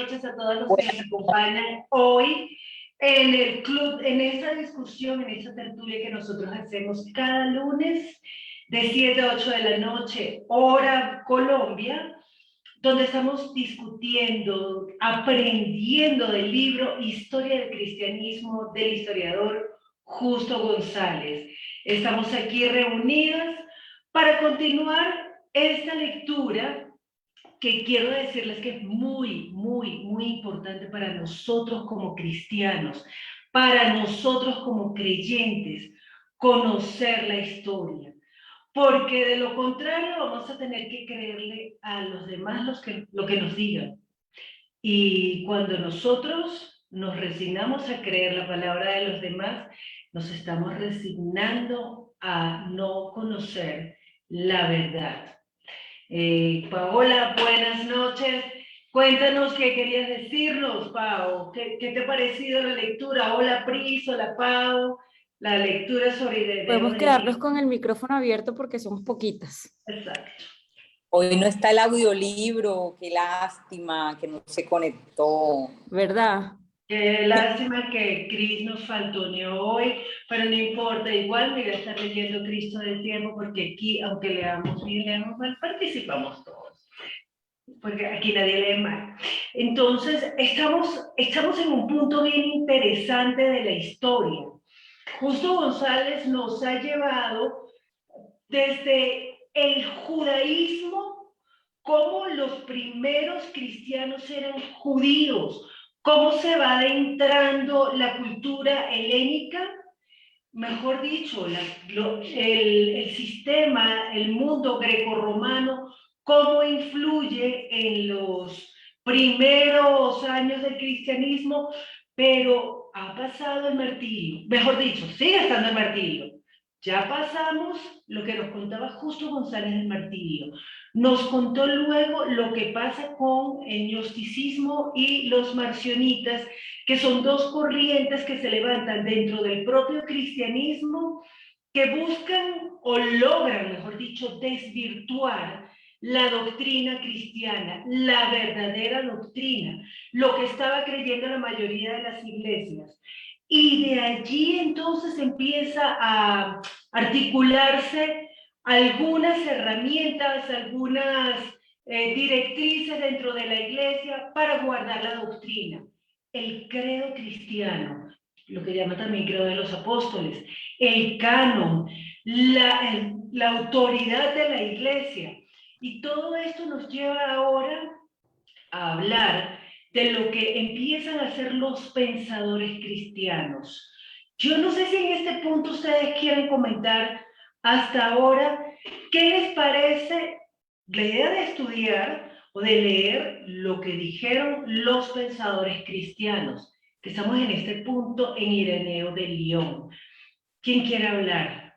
noches a todos los que nos acompañan hoy en el club, en esta discusión, en esta tertulia que nosotros hacemos cada lunes de 7 a 8 de la noche, hora Colombia, donde estamos discutiendo, aprendiendo del libro Historia del Cristianismo del historiador Justo González. Estamos aquí reunidas para continuar esta lectura que quiero decirles que es muy, muy, muy importante para nosotros como cristianos, para nosotros como creyentes, conocer la historia. Porque de lo contrario vamos a tener que creerle a los demás lo que nos digan. Y cuando nosotros nos resignamos a creer la palabra de los demás, nos estamos resignando a no conocer la verdad. Paola, buenas noches. Cuéntanos qué querías decirnos, Pao. ¿Qué te ha parecido la lectura? Hola, Pris, hola, Pao. La lectura sobre Ireneo Podemos de quedarnos Lyon. con el micrófono abierto porque somos poquitas. Exacto. Hoy no está el audiolibro, qué lástima que no se conectó. ¿Verdad? Qué lástima que Cris nos faltoneó hoy, pero no importa, igual me voy a estar leyendo Cristo de tiempo porque aquí, aunque leamos bien, leamos mal, participamos todos, porque aquí nadie lee mal. Entonces, estamos en un punto bien interesante de la historia. Justo González nos ha llevado desde el judaísmo, cómo los primeros cristianos eran judíos, cómo se va adentrando la cultura helénica, mejor dicho, el sistema, el mundo grecorromano, cómo influye en los primeros años del cristianismo, pero ha pasado el martirio, mejor dicho, sigue estando el martirio. Ya pasamos lo que nos contaba Justo González del martirio. Nos contó luego lo que pasa con el gnosticismo y los marcionitas, que son dos corrientes que se levantan dentro del propio cristianismo, que buscan o logran, mejor dicho, desvirtuar la doctrina cristiana, la verdadera doctrina, lo que estaba creyendo la mayoría de las iglesias. Y de allí entonces empieza a articularse algunas herramientas, algunas directrices dentro de la iglesia para guardar la doctrina. El credo cristiano, lo que llama también credo de los apóstoles, el canon, la autoridad de la iglesia. Y todo esto nos lleva ahora a hablar de lo que empiezan a ser los pensadores cristianos. Yo no sé si en este punto ustedes quieren comentar hasta ahora qué les parece la idea de estudiar o de leer lo que dijeron los pensadores cristianos, que estamos en este punto en Ireneo de Lyon. ¿Quién quiere hablar?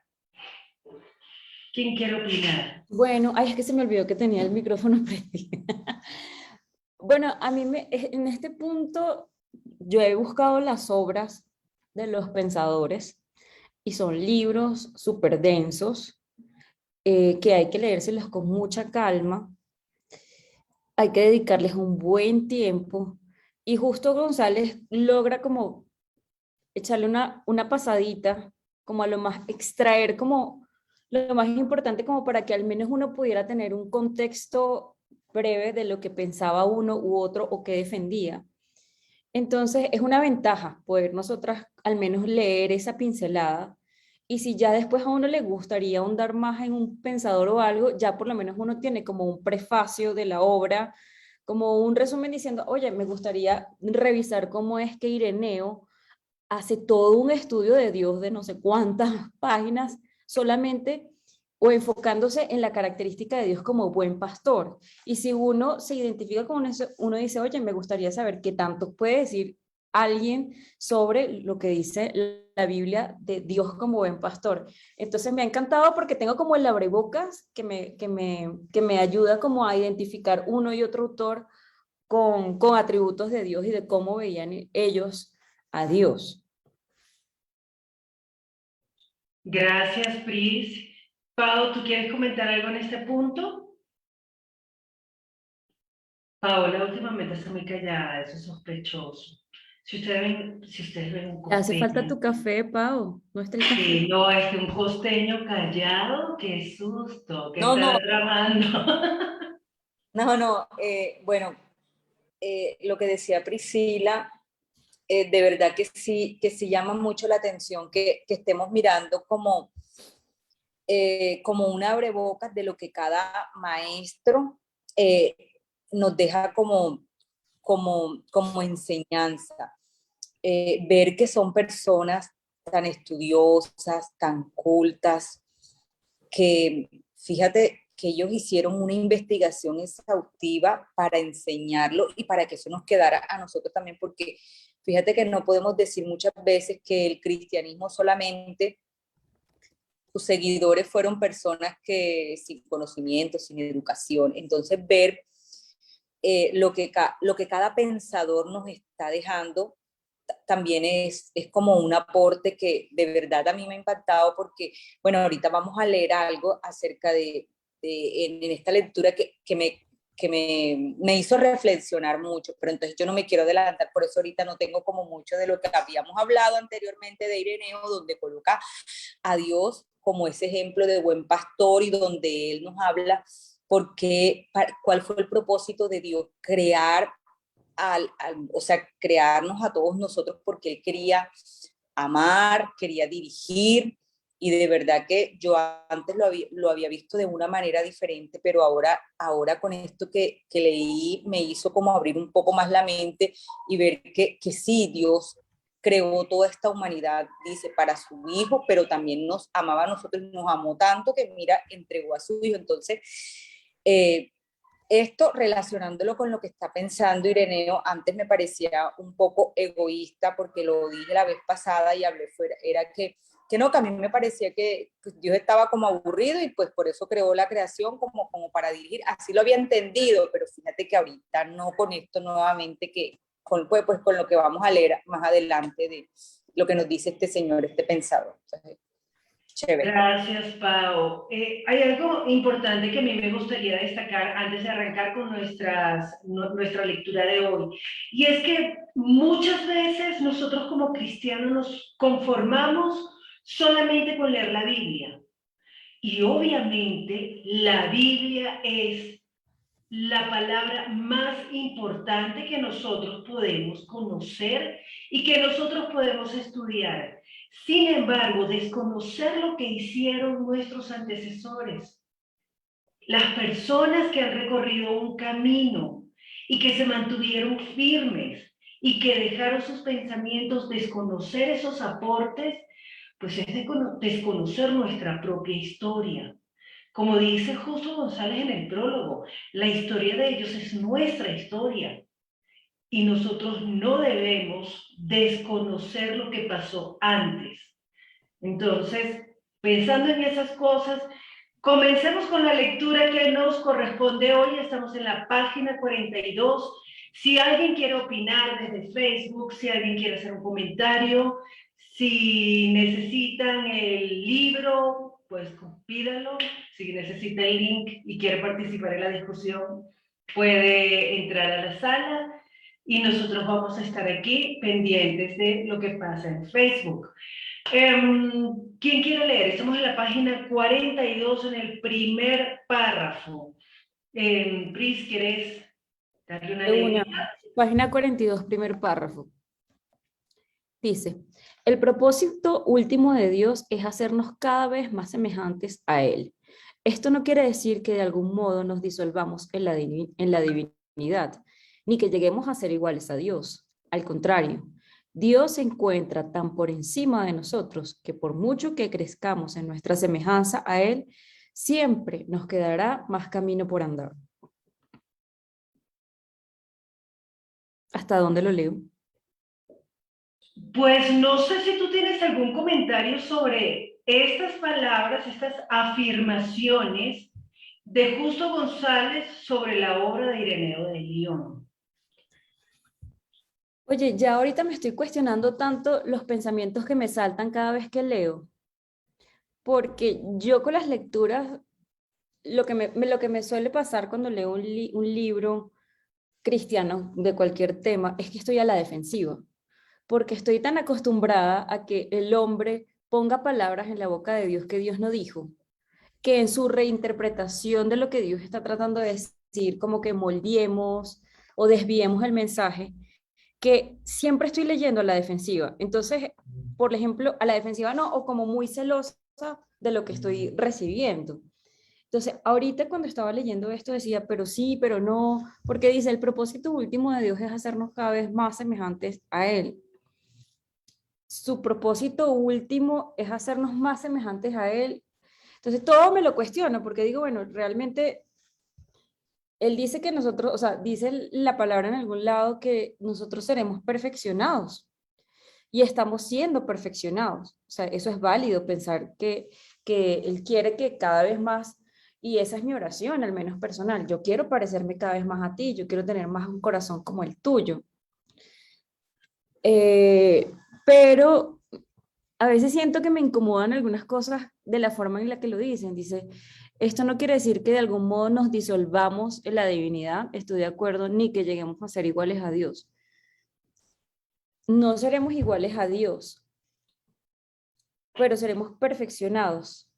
¿Quién quiere opinar? Bueno, ay, es que se me olvidó que tenía el micrófono prendido. Bueno, en este punto yo he buscado las obras de los pensadores y son libros súper densos que hay que leérselos con mucha calma, hay que dedicarles un buen tiempo y Justo González logra como echarle una pasadita, como a lo más, extraer como lo más importante como para que al menos uno pudiera tener un contexto breve de lo que pensaba uno u otro o que defendía. Entonces es una ventaja poder nosotras al menos leer esa pincelada y si ya después a uno le gustaría ahondar más en un pensador o algo, ya por lo menos uno tiene como un prefacio de la obra, como un resumen diciendo, oye, me gustaría revisar cómo es que Ireneo hace todo un estudio de Dios de no sé cuántas páginas solamente o enfocándose en la característica de Dios como buen pastor. Y si uno se identifica con eso, uno dice, oye, me gustaría saber qué tanto puede decir alguien sobre lo que dice la Biblia de Dios como buen pastor. Entonces me ha encantado porque tengo como el abrebocas que me ayuda como a identificar uno y otro autor con atributos de Dios y de cómo veían ellos a Dios. Gracias, Pris. Pau, ¿tú quieres comentar algo en este punto? Paola últimamente está muy callada, eso es sospechoso. Si ustedes ven un Hace falta costeño, tu café, Pau. ¿No está el café? sí, no, es que un costeño callado, qué susto, que No, está no, tramando. no, bueno, lo que decía Priscila, de verdad que sí llama mucho la atención que estemos mirando como un abrebocas de lo que cada maestro eh, nos deja como enseñanza. Ver que son personas tan estudiosas, tan cultas, que fíjate que ellos hicieron una investigación exhaustiva para enseñarlo y para que eso nos quedara a nosotros también, porque fíjate que no podemos decir muchas veces que el cristianismo solamente sus seguidores fueron personas que sin conocimiento, sin educación. Entonces, ver lo que cada pensador nos está dejando también es como un aporte que de verdad a mí me ha impactado porque, bueno, ahorita vamos a leer algo acerca en esta lectura que me hizo reflexionar mucho, pero entonces yo no me quiero adelantar, por eso ahorita no tengo como mucho de lo que habíamos hablado anteriormente de Ireneo, donde coloca a Dios como ese ejemplo de buen pastor y donde Él nos habla cuál fue el propósito de Dios, o sea, crearnos a todos nosotros porque Él quería amar, quería dirigir, y de verdad que yo antes lo había visto de una manera diferente, pero ahora con esto que leí me hizo como abrir un poco más la mente y ver que sí, Dios creó toda esta humanidad, dice, para su hijo, pero también nos amaba a nosotros, nos amó tanto que mira, entregó a su hijo. Entonces, eh, esto relacionándolo con lo que está pensando Ireneo, antes me parecía un poco egoísta porque lo dije la vez pasada y hablé fuera, era que no, que a mí me parecía que Dios estaba como aburrido y pues por eso creó la creación como para dirigir, así lo había entendido, pero fíjate que ahorita no con esto nuevamente, pues, con lo que vamos a leer más adelante de lo que nos dice este señor, este pensador. Entonces, chévere. Gracias, Pau. Hay algo importante que a mí me gustaría destacar antes de arrancar con nuestra lectura de hoy. Y es que muchas veces nosotros como cristianos nos conformamos solamente con leer la Biblia. Y obviamente la Biblia es la palabra más importante que nosotros podemos conocer y que nosotros podemos estudiar. Sin embargo, desconocer lo que hicieron nuestros antecesores, las personas que han recorrido un camino y que se mantuvieron firmes y que dejaron sus pensamientos, desconocer esos aportes, pues es desconocer nuestra propia historia. Como dice Justo González en el prólogo, la historia de ellos es nuestra historia y nosotros no debemos desconocer lo que pasó antes. Entonces, pensando en esas cosas, comencemos con la lectura que nos corresponde hoy. Estamos en la página 42. Si alguien quiere opinar desde Facebook, si alguien quiere hacer un comentario, si necesitan el libro, pues pídalo. Si necesita el link y quiere participar en la discusión, puede entrar a la sala y nosotros vamos a estar aquí pendientes de lo que pasa en Facebook. ¿Quién quiere leer? Estamos en la página 42 en el primer párrafo. Pris, ¿quieres darle una De una, leída? página 42, primer párrafo. Dice, el propósito último de Dios es hacernos cada vez más semejantes a Él. Esto no quiere decir que de algún modo nos disolvamos en la divinidad, ni que lleguemos a ser iguales a Dios. Al contrario, Dios se encuentra tan por encima de nosotros que por mucho que crezcamos en nuestra semejanza a Él, siempre nos quedará más camino por andar. ¿Hasta dónde lo leo? Pues no sé si tú tienes algún comentario sobre estas palabras, estas afirmaciones de Justo González sobre la obra de Ireneo de León. Oye, ya ahorita me estoy cuestionando tanto los pensamientos que me saltan cada vez que leo, porque yo con las lecturas, lo que me suele pasar cuando leo un libro cristiano de cualquier tema es que estoy a la defensiva, porque estoy tan acostumbrada a que el hombre ponga palabras en la boca de Dios que Dios no dijo, que en su reinterpretación de lo que Dios está tratando de decir, como que moldeemos o desviemos el mensaje, que siempre estoy leyendo a la defensiva. Entonces, por ejemplo, a la defensiva no, o como muy celosa de lo que estoy recibiendo. Entonces, ahorita cuando estaba leyendo esto decía, pero sí, pero no, porque dice, el propósito último de Dios es hacernos cada vez más semejantes a Él. Su propósito último es hacernos más semejantes a Él. Entonces, todo me lo cuestiono, porque digo, bueno, realmente Él dice que nosotros, o sea, dice la palabra en algún lado que nosotros seremos perfeccionados y estamos siendo perfeccionados. O sea, eso es válido, pensar que Él quiere que cada vez más, y esa es mi oración, al menos personal, yo quiero parecerme cada vez más a ti, yo quiero tener más un corazón como el tuyo. Pero a veces siento que me incomodan algunas cosas de la forma en la que lo dicen. Dice, esto no quiere decir que de algún modo nos disolvamos en la divinidad, estoy de acuerdo, ni que lleguemos a ser iguales a Dios. No seremos iguales a Dios, pero seremos perfeccionados.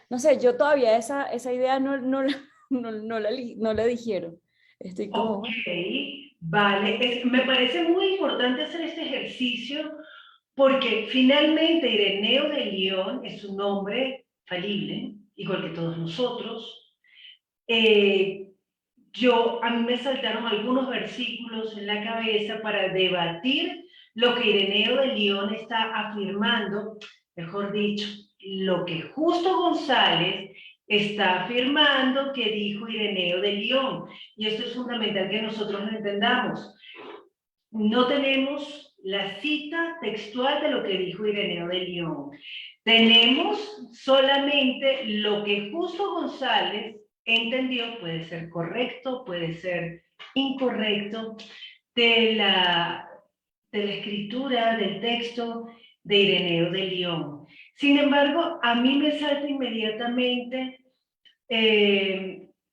No sé, yo todavía esa idea no la dijeron. Estoy como, Ok, vale. Me parece muy importante hacer este ejercicio porque finalmente Ireneo de León es un hombre falible, igual que todos nosotros. Eh, a mí me saltaron algunos versículos en la cabeza para debatir lo que Ireneo de León está afirmando, mejor dicho, lo que Justo González está afirmando que dijo Ireneo de León. Y esto es fundamental que nosotros lo entendamos. No tenemos la cita textual de lo que dijo Ireneo de León. Tenemos solamente lo que Justo González entendió, puede ser correcto, puede ser incorrecto, de la escritura, del texto de Ireneo de León. Sin embargo, a mí me salta inmediatamente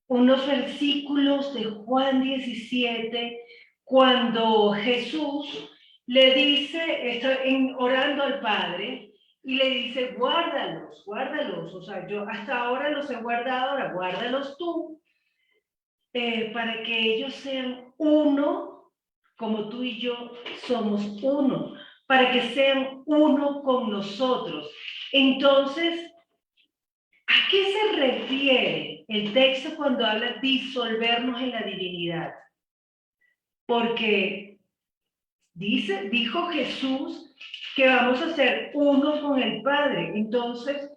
unos versículos de Juan 17, cuando Jesús le dice, está orando al Padre, y le dice, guárdalos, guárdalos, o sea, yo hasta ahora los he guardado, ahora guárdalos tú, para que ellos sean uno, como tú y yo somos uno, para que sean uno con nosotros. Entonces, ¿a qué se refiere el texto cuando habla de disolvernos en la divinidad? Porque dijo Jesús que vamos a ser uno con el Padre. Entonces,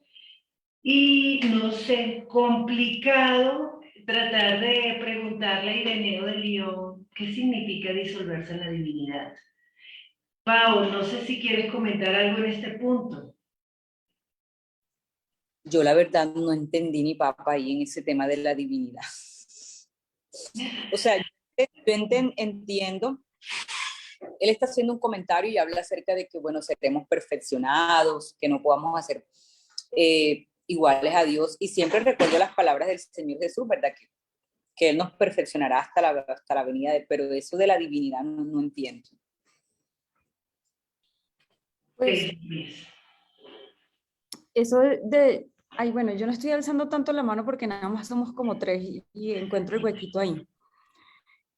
y no sé, complicado tratar de preguntarle a Ireneo de León qué significa disolverse en la divinidad. Pau, no sé si quieres comentar algo en este punto. Yo la verdad no entendí ni papa ahí en ese tema de la divinidad. O sea, yo entiendo, él está haciendo un comentario y habla acerca de que, bueno, seremos perfeccionados, que no podamos hacer iguales a Dios. Y siempre recuerdo las palabras del Señor Jesús, ¿verdad? Que Él nos perfeccionará hasta la venida, pero eso de la divinidad no entiendo. pues, eso ay, bueno, yo no estoy alzando tanto la mano porque nada más somos como tres y encuentro el huequito ahí.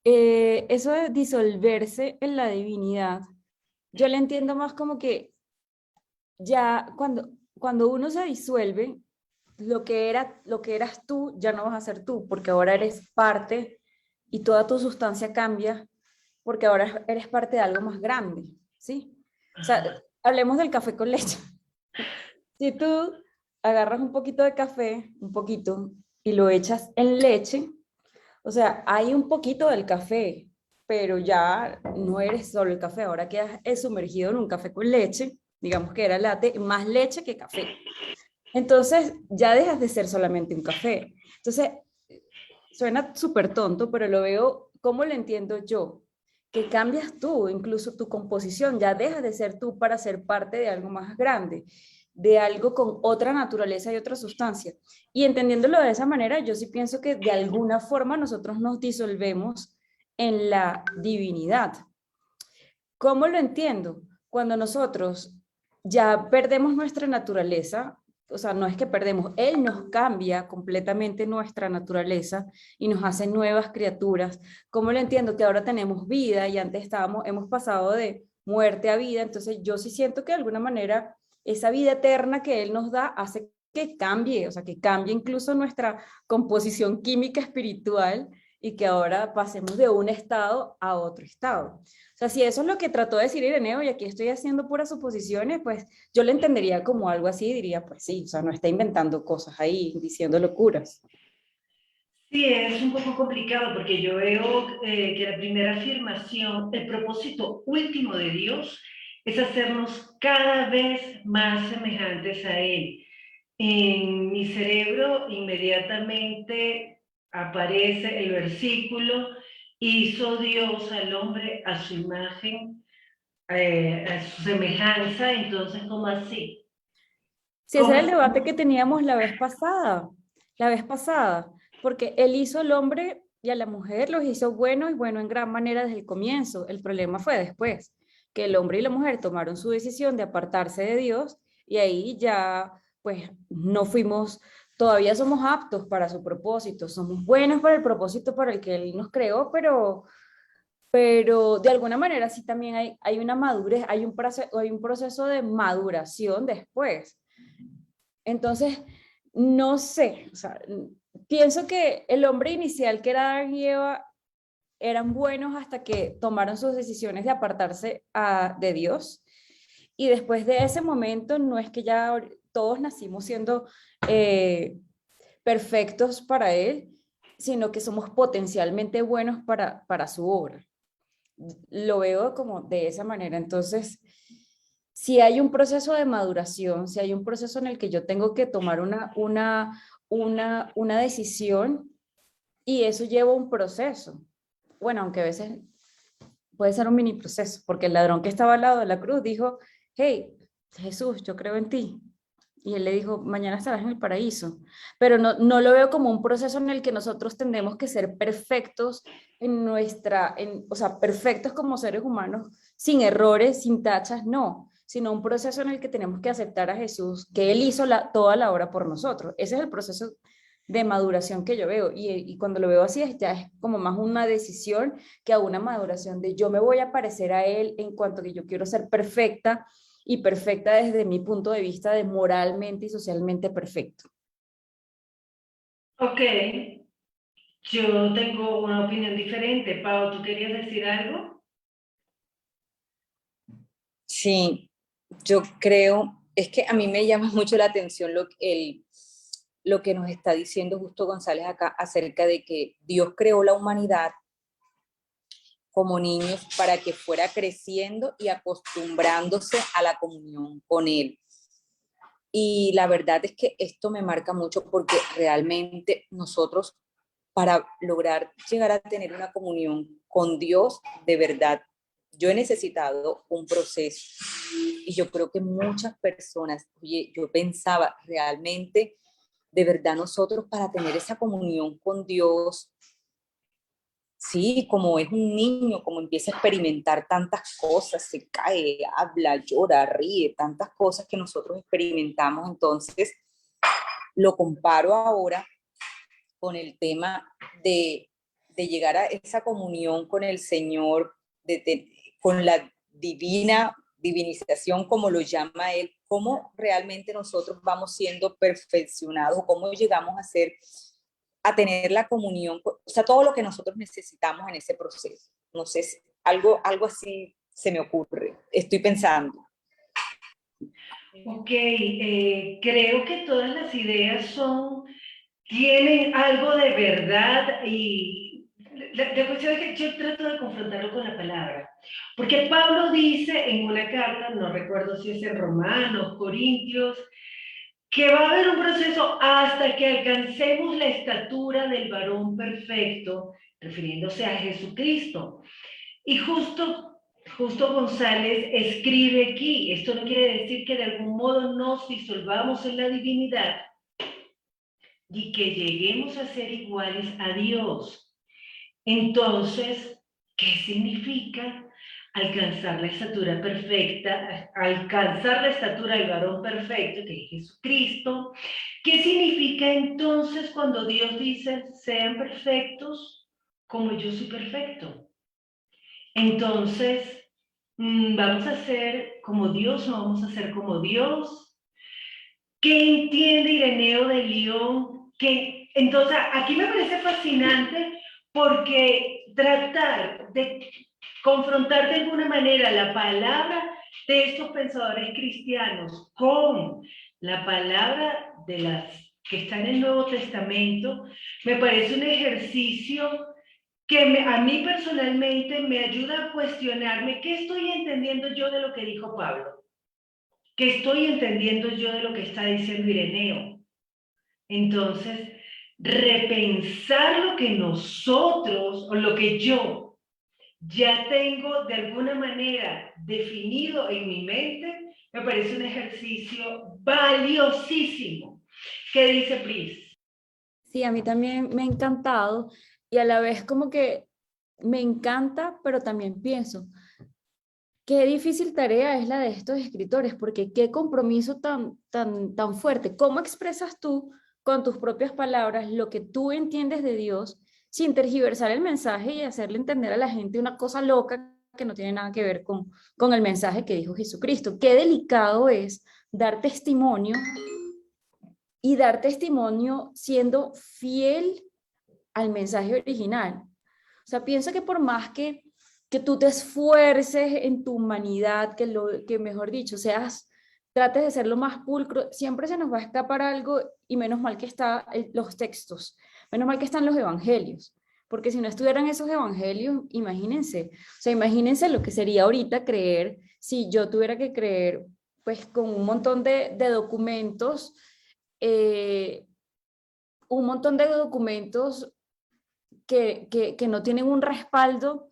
Eso de disolverse en la divinidad, yo le entiendo más como que ya cuando uno se disuelve, lo que eras tú ya no vas a ser tú, porque ahora eres parte y toda tu sustancia cambia, porque ahora eres parte de algo más grande, ¿sí? O sea, hablemos del café con leche. Si tú agarras un poquito de café, un poquito, y lo echas en leche, o sea, hay un poquito del café, pero ya no eres solo el café, ahora quedas sumergido en un café con leche, digamos que era latte, más leche que café. Entonces ya dejas de ser solamente un café. Entonces, suena súper tonto, pero lo veo, ¿cómo lo entiendo yo? Que cambias tú, incluso tu composición, ya dejas de ser tú para ser parte de algo más grande, de algo con otra naturaleza y otra sustancia. Y entendiéndolo de esa manera, yo sí pienso que de alguna forma nosotros nos disolvemos en la divinidad. ¿Cómo lo entiendo? Cuando nosotros ya perdemos nuestra naturaleza, o sea, no es que perdemos, Él nos cambia completamente nuestra naturaleza y nos hace nuevas criaturas. ¿Cómo lo entiendo? Que ahora tenemos vida y antes hemos pasado de muerte a vida, entonces yo sí siento que de alguna manera esa vida eterna que Él nos da hace que cambie, o sea, que cambie incluso nuestra composición química espiritual y que ahora pasemos de un estado a otro estado. O sea, si eso es lo que trató de decir Ireneo y aquí estoy haciendo puras suposiciones, pues yo lo entendería como algo así y diría, pues sí, o sea, no está inventando cosas ahí, diciendo locuras. Sí, es un poco complicado porque yo veo que la primera afirmación, el propósito último de Dios es hacernos cada vez más semejantes a Él. En mi cerebro inmediatamente aparece el versículo, hizo Dios al hombre a su imagen, a su semejanza, entonces, ¿cómo así? Si ese ¿Cómo era el así? debate que teníamos la vez pasada, porque él hizo al hombre y a la mujer los hizo buenos y bueno en gran manera desde el comienzo. El problema fue después, que el hombre y la mujer tomaron su decisión de apartarse de Dios y ahí ya pues no fuimos, todavía somos aptos para su propósito, somos buenos para el propósito para el que él nos creó, pero de alguna manera sí también hay una madurez, hay un proceso de maduración después. Entonces, no sé, o sea, pienso que el hombre inicial que era Adán y Eva eran buenos hasta que tomaron sus decisiones de apartarse de Dios. Y después de ese momento, no es que ya todos nacimos siendo eh, perfectos para Él, sino que somos potencialmente buenos para su obra. Lo veo como de esa manera. Entonces, si hay un proceso de maduración, si hay un proceso en el que yo tengo que tomar una decisión y eso lleva un proceso. Bueno, aunque a veces puede ser un mini proceso, porque el ladrón que estaba al lado de la cruz dijo, hey, Jesús, yo creo en ti. Y él le dijo, mañana estarás en el paraíso. Pero no lo veo como un proceso en el que nosotros tendremos que ser perfectos o sea, perfectos como seres humanos, sin errores, sin tachas, no, sino un proceso en el que tenemos que aceptar a Jesús, que Él hizo toda la obra por nosotros. Ese es el proceso de maduración que yo veo. Y cuando lo veo así, ya es como más una decisión que a una maduración de yo me voy a parecer a Él en cuanto que yo quiero ser perfecta y perfecta desde mi punto de vista de moralmente y socialmente perfecto. Ok, yo tengo una opinión diferente. Pau, ¿tú querías decir algo? Sí, yo creo, es que a mí me llama mucho la atención lo que nos está diciendo Justo González acá acerca de que Dios creó la humanidad como niños para que fuera creciendo y acostumbrándose a la comunión con Él. Y la verdad es que esto me marca mucho porque realmente nosotros, para lograr llegar a tener una comunión con Dios, de verdad, yo he necesitado un proceso. Y yo creo que muchas personas, oye, yo pensaba realmente, de verdad nosotros para tener esa comunión con Dios, sí, como es un niño, como empieza a experimentar tantas cosas, se cae, habla, llora, ríe, tantas cosas que nosotros experimentamos, entonces lo comparo ahora con el tema de llegar a esa comunión con el Señor, con la divinización, como lo llama Él, cómo realmente nosotros vamos siendo perfeccionados, cómo llegamos a tener la comunión, o sea, todo lo que nosotros necesitamos en ese proceso. No sé, algo así se me ocurre, estoy pensando. Ok, creo que todas las ideas tienen algo de verdad y la cuestión es que yo trato de confrontarlo con la palabra. Porque Pablo dice en una carta, no recuerdo si es en Romanos, Corintios, que va a haber un proceso hasta que alcancemos la estatura del varón perfecto, refiriéndose a Jesucristo. Y justo González escribe aquí, esto no quiere decir que de algún modo nos disolvamos en la divinidad y que lleguemos a ser iguales a Dios. Entonces, ¿Qué significa alcanzar la estatura perfecta, alcanzar la estatura del varón perfecto, que es Jesucristo? ¿Qué significa entonces cuando Dios dice, sean perfectos como yo soy perfecto? Entonces, ¿vamos a ser como Dios o no vamos a ser como Dios? ¿Qué entiende Ireneo de León? Entonces, aquí me parece fascinante porque tratar de confrontar de alguna manera la palabra de estos pensadores cristianos con la palabra de las que está en el Nuevo Testamento, me parece un ejercicio que a mí personalmente me ayuda a cuestionarme qué estoy entendiendo yo de lo que dijo Pablo, qué estoy entendiendo yo de lo que está diciendo Ireneo. Entonces, repensar lo que nosotros, o lo que yo ya tengo de alguna manera definido en mi mente, me parece un ejercicio valiosísimo. ¿Qué dice Pris? Sí, a mí también me ha encantado y a la vez como que me encanta, pero también pienso, qué difícil tarea es la de estos escritores, porque qué compromiso tan fuerte. ¿Cómo expresas tú con tus propias palabras lo que tú entiendes de Dios sin tergiversar el mensaje y hacerle entender a la gente una cosa loca que no tiene nada que ver con el mensaje que dijo Jesucristo? Qué delicado es dar testimonio y dar testimonio siendo fiel al mensaje original. O sea, pienso que por más que tú te esfuerces en tu humanidad, que mejor dicho, trates de ser lo más pulcro, siempre se nos va a escapar algo y menos mal que están los textos, menos mal que están los evangelios, porque si no estuvieran esos evangelios, imagínense, o sea, imagínense lo que sería ahorita creer, si yo tuviera que creer, pues con eh, un montón de documentos que no tienen un respaldo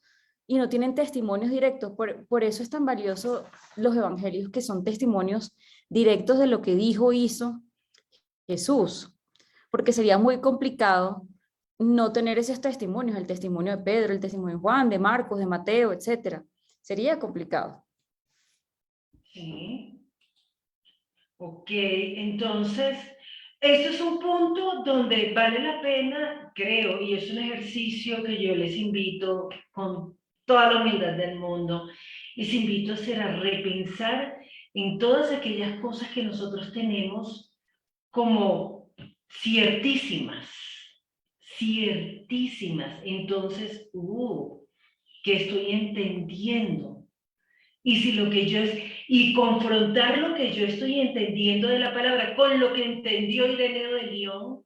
y no tienen testimonios directos. Por eso es tan valioso los evangelios, que son testimonios directos de lo que dijo, hizo Jesús, porque sería muy complicado no tener esos testimonios, el testimonio de Pedro, el testimonio de Juan, de Marcos, de Mateo, etcétera. Sería complicado. Sí. Ok, entonces, esto es un punto donde vale la pena, creo, y es un ejercicio que yo les invito con toda la humildad del mundo, les invito a hacer, a repensar en todas aquellas cosas que nosotros tenemos como ciertísimas, ciertísimas. Entonces, ¿qué estoy entendiendo? Y si lo que yo es, y confrontar lo que yo estoy entendiendo de la palabra con lo que entendió Ireneo de León,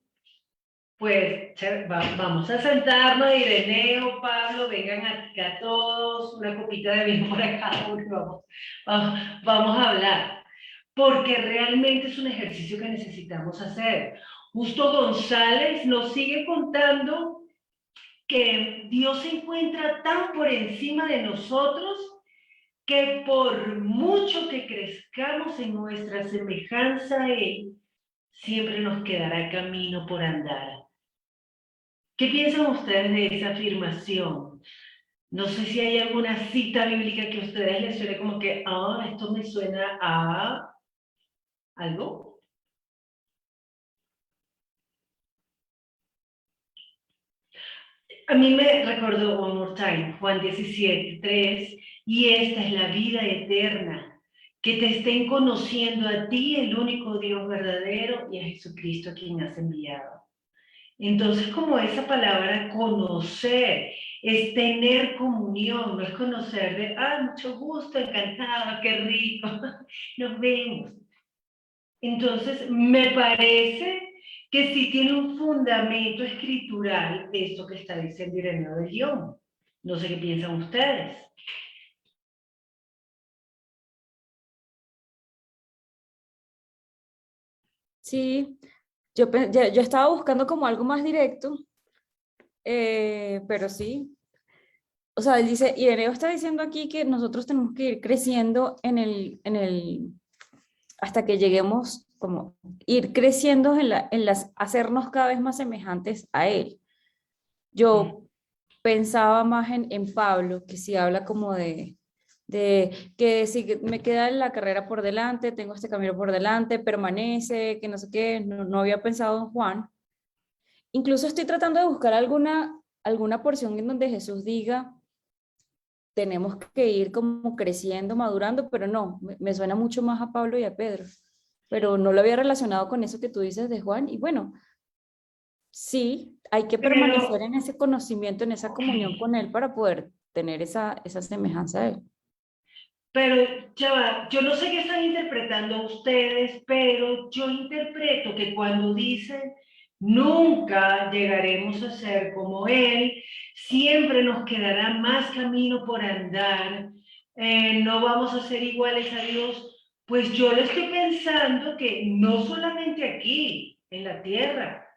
pues vamos a sentarnos, Ireneo, Pablo, vengan acá todos, una copita de vino para cada uno, vamos a hablar, porque realmente es un ejercicio que necesitamos hacer. Justo González nos sigue contando que Dios se encuentra tan por encima de nosotros que por mucho que crezcamos en nuestra semejanza a Él, siempre nos quedará camino por andar. ¿Qué piensan ustedes de esa afirmación? No sé si hay alguna cita bíblica que a ustedes les suene como que, esto me suena a algo. A mí me recordó One More Time, Juan 17:3, y esta es la vida eterna, que te estén conociendo a ti, el único Dios verdadero, y a Jesucristo a quien has enviado. Entonces, como esa palabra conocer, es tener comunión, no es conocer de, mucho gusto, encantado, qué rico, nos vemos. Entonces, me parece que sí tiene un fundamento escritural esto que está diciendo Ireneo de León. No sé qué piensan ustedes. Sí, yo estaba buscando como algo más directo, pero sí. O sea, él dice, Ireneo está diciendo aquí que nosotros tenemos que ir creciendo hasta que lleguemos, como ir creciendo hacernos cada vez más semejantes a él. Yo pensaba más en Pablo, que si habla como de que si me queda la carrera por delante, tengo este camino por delante, permanece, que no sé qué, no había pensado en Juan. Incluso estoy tratando de buscar alguna porción en donde Jesús diga, tenemos que ir como creciendo, madurando, pero no, me suena mucho más a Pablo y a Pedro, pero no lo había relacionado con eso que tú dices de Juan, y bueno, sí, hay que permanecer Pero, en ese conocimiento, en esa ok, comunión con Él para poder tener esa semejanza a Él. pero chaval, yo no sé qué están interpretando ustedes, pero yo interpreto que cuando dicen nunca llegaremos a ser como Él, siempre nos quedará más camino por andar, no vamos a ser iguales a Dios, pues yo le estoy pensando que no solamente aquí, en la tierra,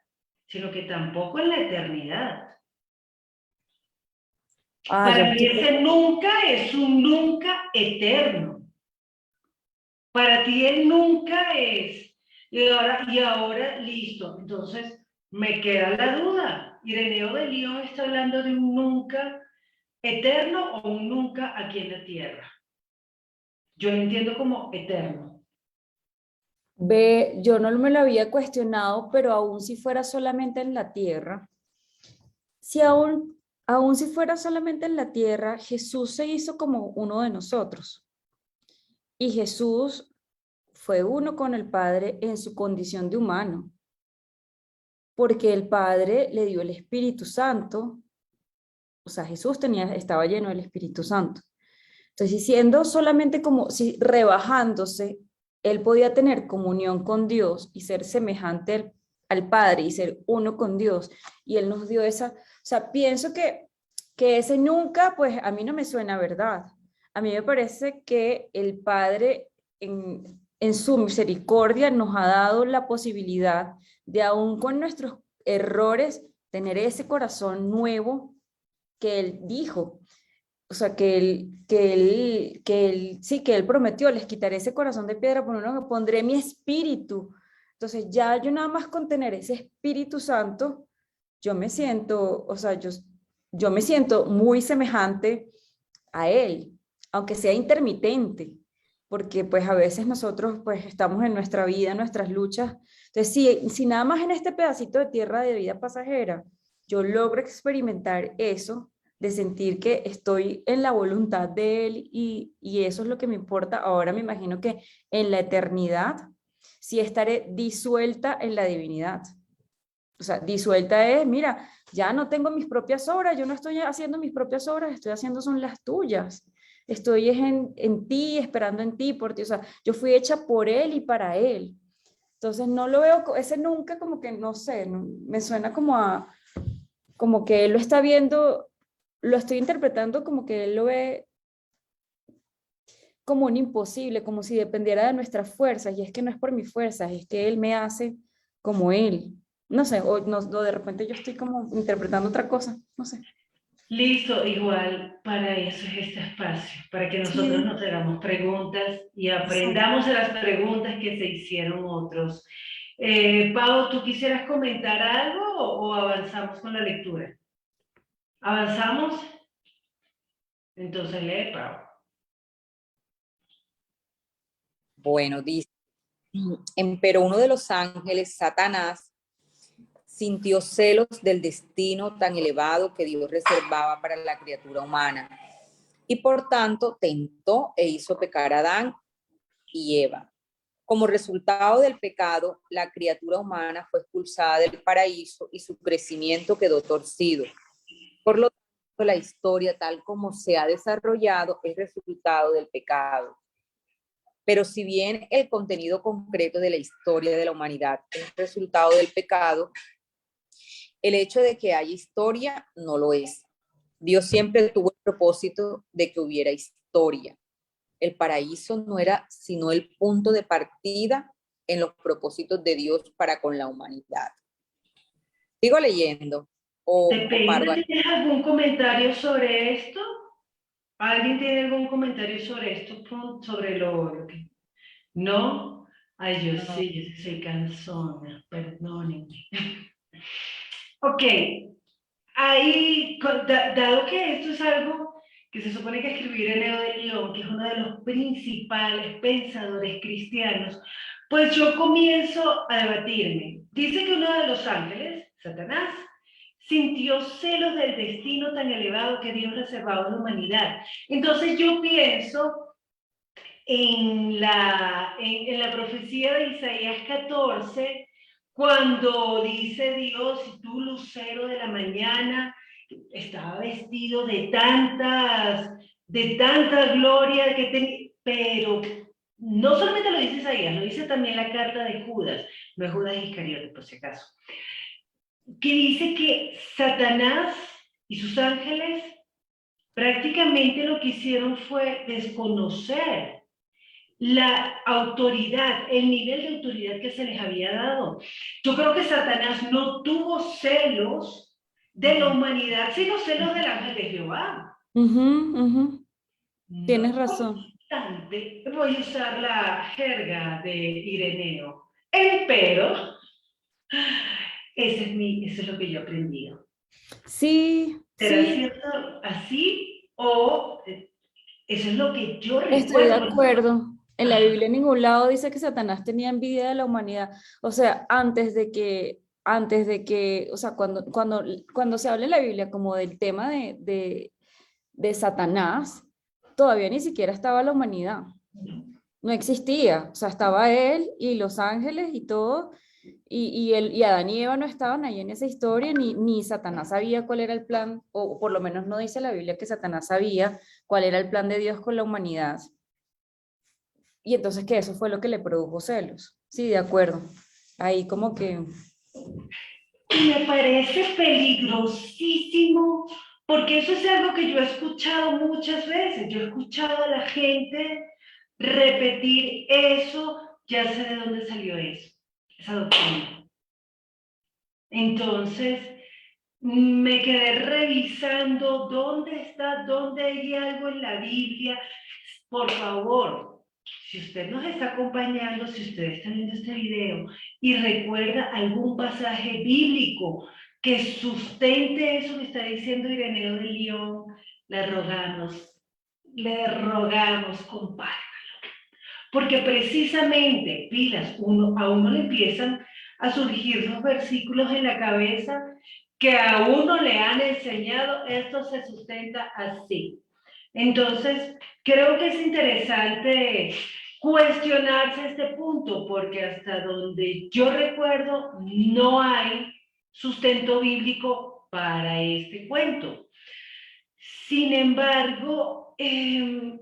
sino que tampoco en la eternidad. Ah, yo Para mí estoy, ese nunca es un nunca eterno. Para ti el nunca es. Y ahora listo. Entonces, me queda la duda. ¿Ireneo de León está hablando de un nunca eterno o un nunca aquí en la tierra? Yo lo entiendo como eterno. yo no me lo había cuestionado, pero aún si fuera solamente en la tierra, si aún si fuera solamente en la tierra, Jesús se hizo como uno de nosotros. Y Jesús fue uno con el Padre en su condición de humano, porque el Padre le dio el Espíritu Santo, o sea, Jesús estaba lleno del Espíritu Santo. Entonces, siendo solamente como si rebajándose, él podía tener comunión con Dios y ser semejante al Padre y ser uno con Dios. Y él nos dio esa, o sea, pienso que ese nunca, pues a mí no me suena verdad. A mí me parece que el Padre en su misericordia nos ha dado la posibilidad de aún con nuestros errores tener ese corazón nuevo que él dijo. O sea, sí, que él prometió, les quitaré ese corazón de piedra, por uno que pondré mi espíritu. Entonces, ya yo nada más con tener ese Espíritu Santo, yo me siento, o sea, yo me siento muy semejante a él, aunque sea intermitente, porque pues a veces nosotros pues estamos en nuestra vida, en nuestras luchas. Entonces, si nada más en este pedacito de tierra de vida pasajera, yo logro experimentar eso, de sentir que estoy en la voluntad de Él y eso es lo que me importa. Ahora me imagino que en la eternidad sí estaré disuelta en la divinidad. O sea, disuelta es, mira, ya no tengo mis propias obras, yo no estoy haciendo mis propias obras, estoy haciendo son las tuyas. Estoy en ti, esperando en ti, por ti. O sea, yo fui hecha por Él y para Él. Entonces no lo veo, ese nunca como que, no sé, me suena como que Él lo está viendo, lo estoy interpretando como que Él lo ve como un imposible, como si dependiera de nuestras fuerzas, y es que no es por mis fuerzas, es que Él me hace como Él. No sé, o, no, o de repente yo estoy como interpretando otra cosa, no sé. Listo, igual para eso es este espacio, para que nosotros Sí, nos hagamos preguntas y exacto. aprendamos de las preguntas que se hicieron otros. Pau, ¿tú quisieras comentar algo o avanzamos con la lectura? ¿Avanzamos? Entonces lee, Pau. Bueno, dice, pero uno de los ángeles, Satanás, sintió celos del destino tan elevado que Dios reservaba para la criatura humana y por tanto tentó e hizo pecar a Adán y Eva. Como resultado del pecado, la criatura humana fue expulsada del paraíso y su crecimiento quedó torcido. Por lo tanto, la historia tal como se ha desarrollado es resultado del pecado. Pero si bien el contenido concreto de la historia de la humanidad es resultado del pecado, el hecho de que haya historia no lo es. Dios siempre tuvo el propósito de que hubiera historia. El paraíso no era sino el punto de partida en los propósitos de Dios para con la humanidad. Sigo leyendo o paro Depende, ahí. ¿tienes algún comentario sobre esto? ¿Alguien tiene algún comentario sobre esto? Sobre lo que... ¿No? Ay, yo No. sí, yo soy cansona, perdónenme. Ok, ahí, dado que esto es algo que se supone que escribió Ireneo de León, que es uno de los principales pensadores cristianos, pues yo comienzo a debatirme. Dice que uno de los ángeles, Satanás, sintió celos del destino tan elevado que Dios reservaba a la humanidad. Entonces yo pienso en la profecía de Isaías 14, cuando dice Dios, y tú lucero de la mañana, estaba vestido de tanta gloria que tenía, pero no solamente lo dice Isaías, lo dice también la carta de Judas, no es Judas Iscariote, por si acaso, que dice que Satanás y sus ángeles prácticamente lo que hicieron fue desconocer la autoridad, el nivel de autoridad que se les había dado. Yo creo que Satanás no tuvo celos de la humanidad, sino celos del ángel de Jehová. Tienes No razón. obstante, voy a usar la jerga de Ireneo. Empero, eso es lo que yo he aprendido. Sí, ¿Será sí, cierto así o eso es lo que yo estoy de recuerdo? acuerdo. En la Ajá. Biblia en ningún lado dice que Satanás tenía envidia de la humanidad. O sea, o sea, cuando se habla en la Biblia como del tema de Satanás, todavía ni siquiera estaba la humanidad. No existía. O sea, estaba él y los ángeles y todo. Y Adán y Eva no estaban ahí en esa historia, ni Satanás sabía cuál era el plan, o por lo menos no dice la Biblia que Satanás sabía cuál era el plan de Dios con la humanidad. Y entonces que eso fue lo que le produjo celos. Sí, de acuerdo. Ahí como que... Y me parece peligrosísimo, porque eso es algo que yo he escuchado muchas veces. Yo he escuchado a la gente repetir eso, ya sé de dónde salió eso, esa doctrina. Entonces, me quedé revisando dónde hay algo en la Biblia. Por favor, si usted nos está acompañando, si usted está viendo este video y recuerda algún pasaje bíblico que sustente eso que está diciendo Ireneo de León, le rogamos, compártalo. Porque precisamente, pilas, a uno le empiezan a surgir los versículos en la cabeza que a uno le han enseñado, esto se sustenta así. Entonces, creo que es interesante cuestionarse este punto, porque hasta donde yo recuerdo, no hay sustento bíblico para este cuento. Sin embargo, hay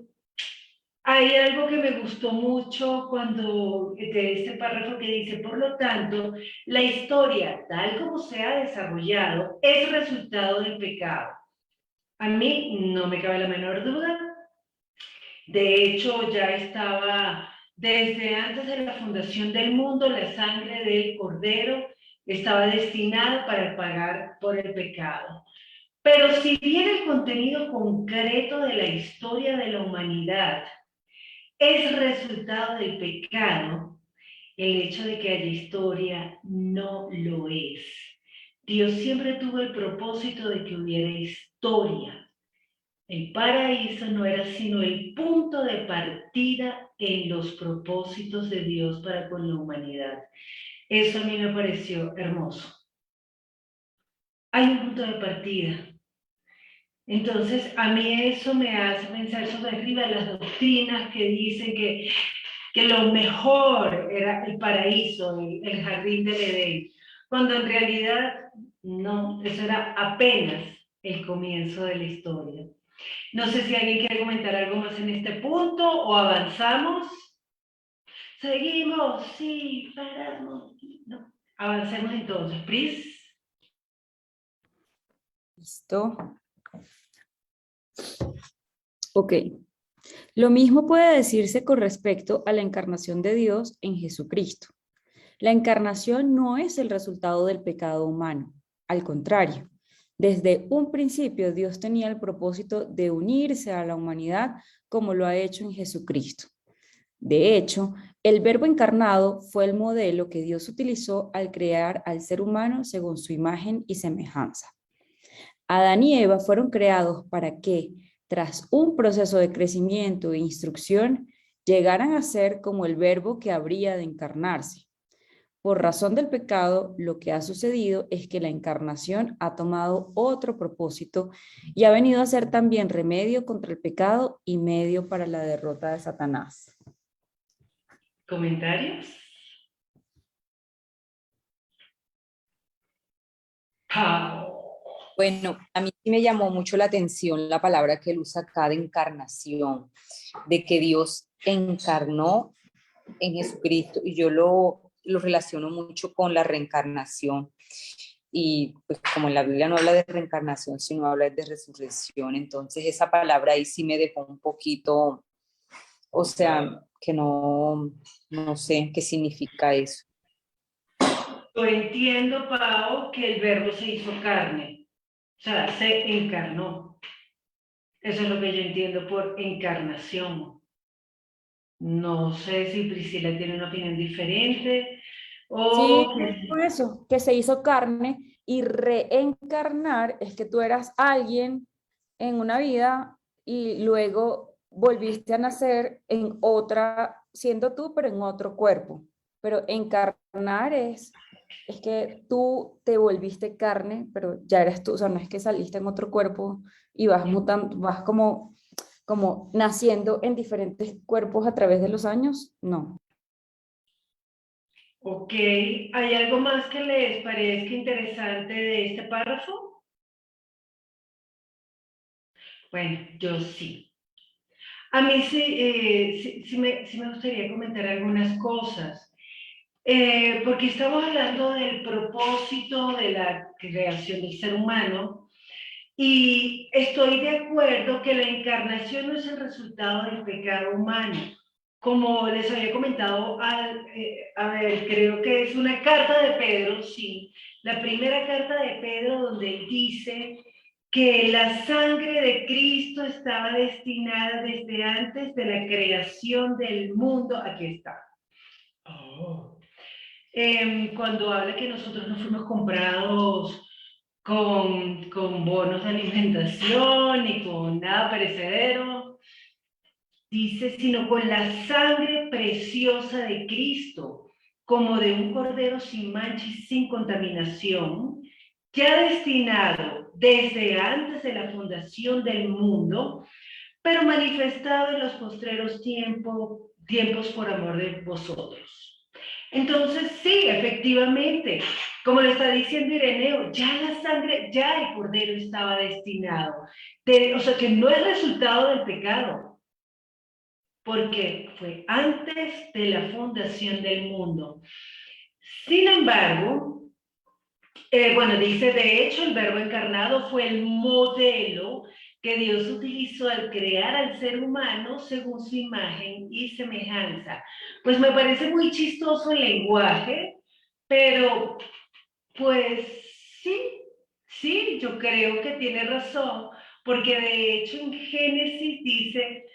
algo que me gustó mucho de este párrafo que dice, por lo tanto, la historia, tal como se ha desarrollado, es resultado del pecado. A mí no me cabe la menor duda. De hecho, ya estaba desde antes de la fundación del mundo, la sangre del Cordero estaba destinada para pagar por el pecado. Pero si bien el contenido concreto de la historia de la humanidad es resultado del pecado, el hecho de que haya historia no lo es. Dios siempre tuvo el propósito de que hubiera historia. El paraíso no era sino el punto de partida en los propósitos de Dios para con la humanidad. Eso a mí me pareció hermoso. Hay un punto de partida. Entonces, a mí eso me hace pensar sobre arriba las doctrinas que dicen que lo mejor era el paraíso, el jardín del Edén, cuando en realidad no, eso era apenas el comienzo de la historia. No sé si alguien quiere comentar algo más en este punto o avanzamos. Seguimos, sí, paramos. No. Avancemos entonces, Pris. Listo. Ok. Lo mismo puede decirse con respecto a la encarnación de Dios en Jesucristo. La encarnación no es el resultado del pecado humano. Al contrario, desde un principio Dios tenía el propósito de unirse a la humanidad como lo ha hecho en Jesucristo. De hecho, el Verbo encarnado fue el modelo que Dios utilizó al crear al ser humano según su imagen y semejanza. Adán y Eva fueron creados para que, tras un proceso de crecimiento e instrucción, llegaran a ser como el verbo que habría de encarnarse. Por razón del pecado, lo que ha sucedido es que la encarnación ha tomado otro propósito y ha venido a ser también remedio contra el pecado y medio para la derrota de Satanás. ¿Comentarios? ¡Pau! Bueno, a mí sí me llamó mucho la atención la palabra que él usa acá de encarnación, de que Dios encarnó en Jesucristo, y yo lo relaciono mucho con la reencarnación. Y pues como en la Biblia no habla de reencarnación, sino habla de resurrección, entonces esa palabra ahí sí me dejó un poquito, o sea, que no sé qué significa eso. Yo entiendo, Pau, que el verbo se hizo carne, o sea, se encarnó. Eso es lo que yo entiendo por encarnación. No sé si Priscila tiene una opinión diferente Sí, o por eso, que se hizo carne y reencarnar es que tú eras alguien en una vida y luego volviste a nacer en otra, siendo tú, pero en otro cuerpo. Pero encarnar es que tú te volviste carne, pero ya eres tú, o sea, no es que saliste en otro cuerpo y vas mutando, vas como naciendo en diferentes cuerpos a través de los años, no. ok, ¿hay algo más que les parezca interesante de este párrafo? Bueno, yo sí. A mí sí, sí me gustaría comentar algunas cosas, porque estamos hablando del propósito de la creación del ser humano y estoy de acuerdo que la encarnación no es el resultado del pecado humano. Como les había comentado, a ver, creo que es una carta de Pedro, sí, la primera carta de Pedro donde él dice que la sangre de Cristo estaba destinada desde antes de la creación del mundo. Aquí está. Oh. Cuando habla que nosotros no fuimos comprados con bonos de alimentación ni con nada perecedero, dice, sino con la sangre preciosa de Cristo, como de un cordero sin mancha y sin contaminación, ya destinado desde antes de la fundación del mundo, pero manifestado en los postreros tiempos por amor de vosotros. Entonces, sí, efectivamente, como le está diciendo Ireneo, ya la sangre, ya el cordero estaba destinado. O sea, que no es resultado del pecado, porque fue antes de la fundación del mundo. Sin embargo, bueno, dice, de hecho, el verbo encarnado fue el modelo que Dios utilizó al crear al ser humano según su imagen y semejanza. Pues me parece muy chistoso el lenguaje, pero pues sí, sí, yo creo que tiene razón, porque de hecho en Génesis dice,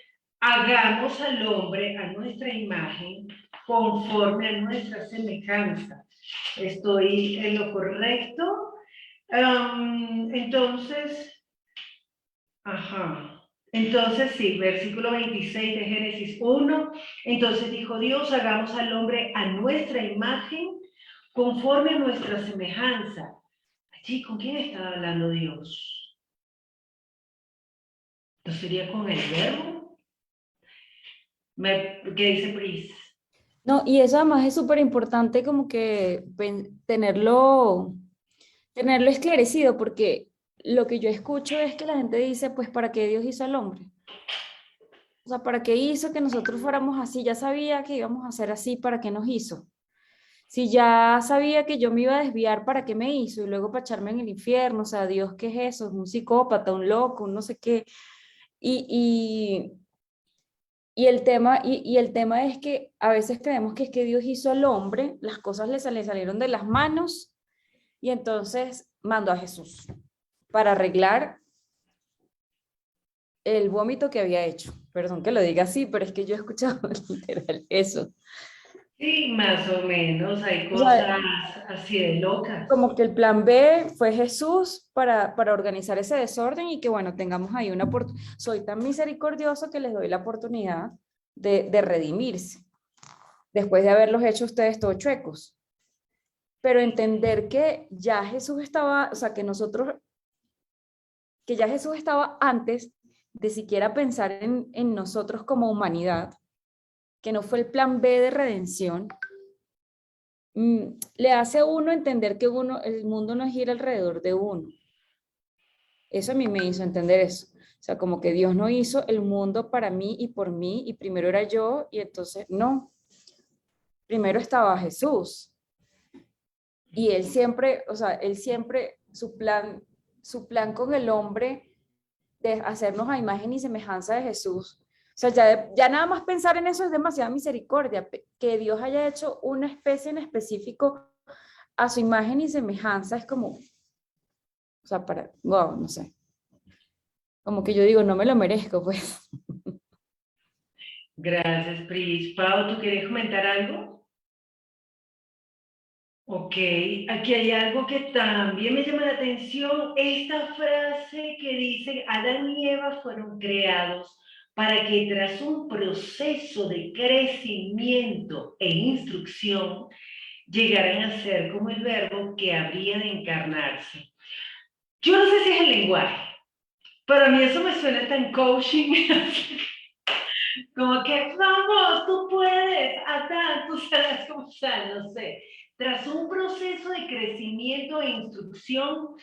hagamos al hombre a nuestra imagen, conforme a nuestra semejanza. ¿Estoy en lo correcto? Entonces, ajá. Entonces, sí, versículo 26 de Génesis 1. Entonces dijo Dios, hagamos al hombre a nuestra imagen, conforme a nuestra semejanza. Allí, ¿con quién estaba hablando Dios? ¿No sería con el verbo? ¿Qué dice Pris? No, y eso además es súper importante como que tenerlo esclarecido, porque lo que yo escucho es que la gente dice, pues, ¿para qué Dios hizo al hombre? O sea, ¿para qué hizo que nosotros fuéramos así? Ya sabía que íbamos a ser así, ¿para qué nos hizo? Si ya sabía que yo me iba a desviar, ¿para qué me hizo? Y luego para echarme en el infierno, o sea, Dios, ¿qué es eso? Es un psicópata, un loco, un no sé qué. Y, y el tema es que a veces creemos que es que Dios hizo al hombre, las cosas le salieron de las manos y entonces mandó a Jesús para arreglar el vómito que había hecho. Perdón que lo diga así, pero es que yo he escuchado literal eso. Sí, más o menos, hay O sea, cosas así de locas. como que el plan B fue Jesús para organizar ese desorden y que, bueno, tengamos ahí una oportunidad. Soy tan misericordioso que les doy la oportunidad de redimirse, después de haberlos hecho ustedes todos chuecos. Pero entender que ya Jesús estaba, o sea, que ya Jesús estaba antes de siquiera pensar en nosotros como humanidad, que no fue el plan B de redención, le hace a uno entender que el mundo no gira alrededor de uno. Eso a mí me hizo entender eso. O sea, como que Dios no hizo el mundo para mí y por mí, y primero era yo, y entonces no, primero estaba Jesús. Y él siempre, o sea, él siempre, su plan con el hombre de hacernos a imagen y semejanza de Jesús. O sea, ya nada más pensar en eso es demasiada misericordia, que Dios haya hecho una especie en específico a su imagen y semejanza es como, o sea, wow, no sé, como que yo digo, no me lo merezco, pues. Gracias, Pris. Pau, ¿tú quieres comentar algo? Ok, aquí hay algo que también me llama la atención. Esta frase que dice, Adán y Eva fueron creados para que tras un proceso de crecimiento e instrucción llegaran a ser como el verbo que habría de encarnarse. Yo no sé si es el lenguaje, pero a mí eso me suena tan coaching, como que, vamos, tú puedes, Adán, tú sabes cómo está, no sé. Tras un proceso de crecimiento e instrucción,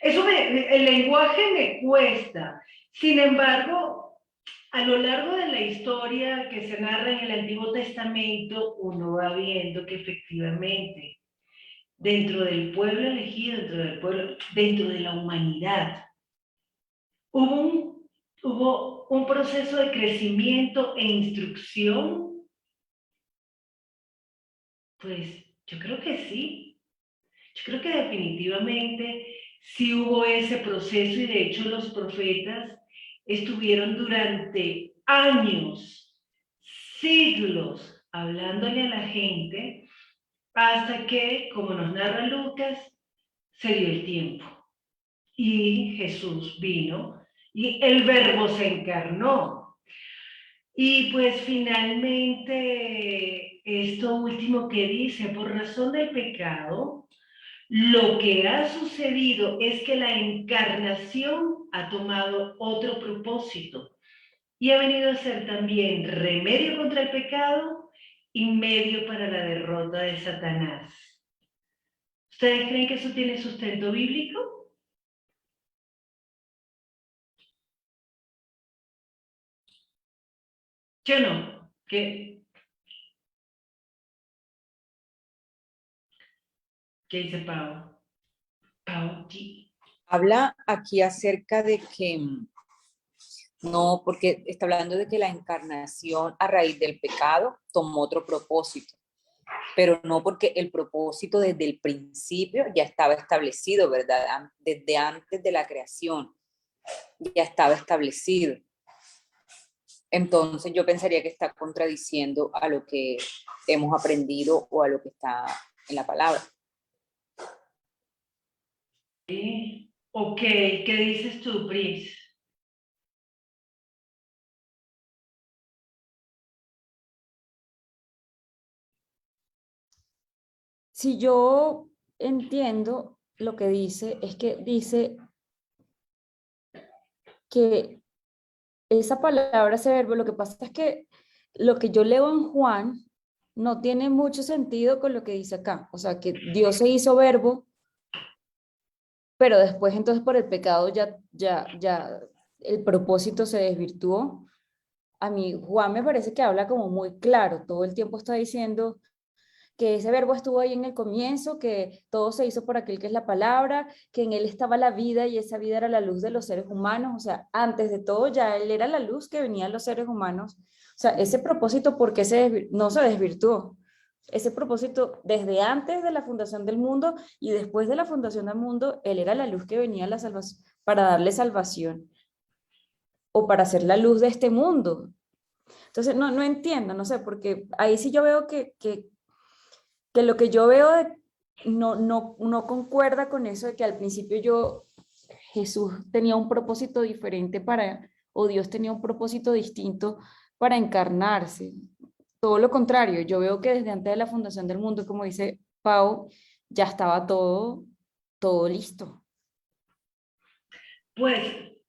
el lenguaje me cuesta. Sin embargo, a lo largo de la historia que se narra en el Antiguo Testamento, uno va viendo que efectivamente, dentro del pueblo elegido, dentro de la humanidad, hubo un proceso de crecimiento e instrucción. Pues yo creo que sí. Yo creo que definitivamente sí hubo ese proceso y de hecho los profetas estuvieron durante años, siglos, hablándole a la gente hasta que, como nos narra Lucas, se dio el tiempo y Jesús vino y el verbo se encarnó. Y pues finalmente, esto último que dice, por razón del pecado, lo que ha sucedido es que la encarnación ha tomado otro propósito y ha venido a ser también remedio contra el pecado y medio para la derrota de Satanás. ¿Ustedes creen que eso tiene sustento bíblico? Yo no. ¿Qué dice Pau? Pau, sí. Habla aquí acerca de que no, porque está hablando de que la encarnación a raíz del pecado tomó otro propósito, pero no porque el propósito desde el principio ya estaba establecido, ¿verdad? Desde antes de la creación ya estaba establecido. Entonces yo pensaría que está contradiciendo a lo que hemos aprendido o a lo que está en la palabra. Ok, ¿qué dices tú, Pris? Si yo entiendo lo que dice, es que dice que esa palabra, ese verbo, lo que pasa es que lo que yo leo en Juan no tiene mucho sentido con lo que dice acá. O sea, que Dios se hizo verbo, pero después entonces por el pecado ya el propósito se desvirtuó. A mí Juan me parece que habla como muy claro, todo el tiempo está diciendo que ese verbo estuvo ahí en el comienzo, que todo se hizo por aquel que es la palabra, que en él estaba la vida y esa vida era la luz de los seres humanos, o sea, antes de todo ya él era la luz que venía a los seres humanos. O sea, ese propósito, ¿por qué no se desvirtuó? Ese propósito, desde antes de la fundación del mundo y después de la fundación del mundo, él era la luz que venía a la salvación, para darle salvación o para ser la luz de este mundo. Entonces, no entiendo, no sé, porque ahí sí yo veo que lo que yo veo no concuerda con eso de que al principio Jesús tenía un propósito diferente o Dios tenía un propósito distinto para encarnarse. Todo lo contrario, yo veo que desde antes de la fundación del mundo, como dice Pau, ya estaba todo listo. Pues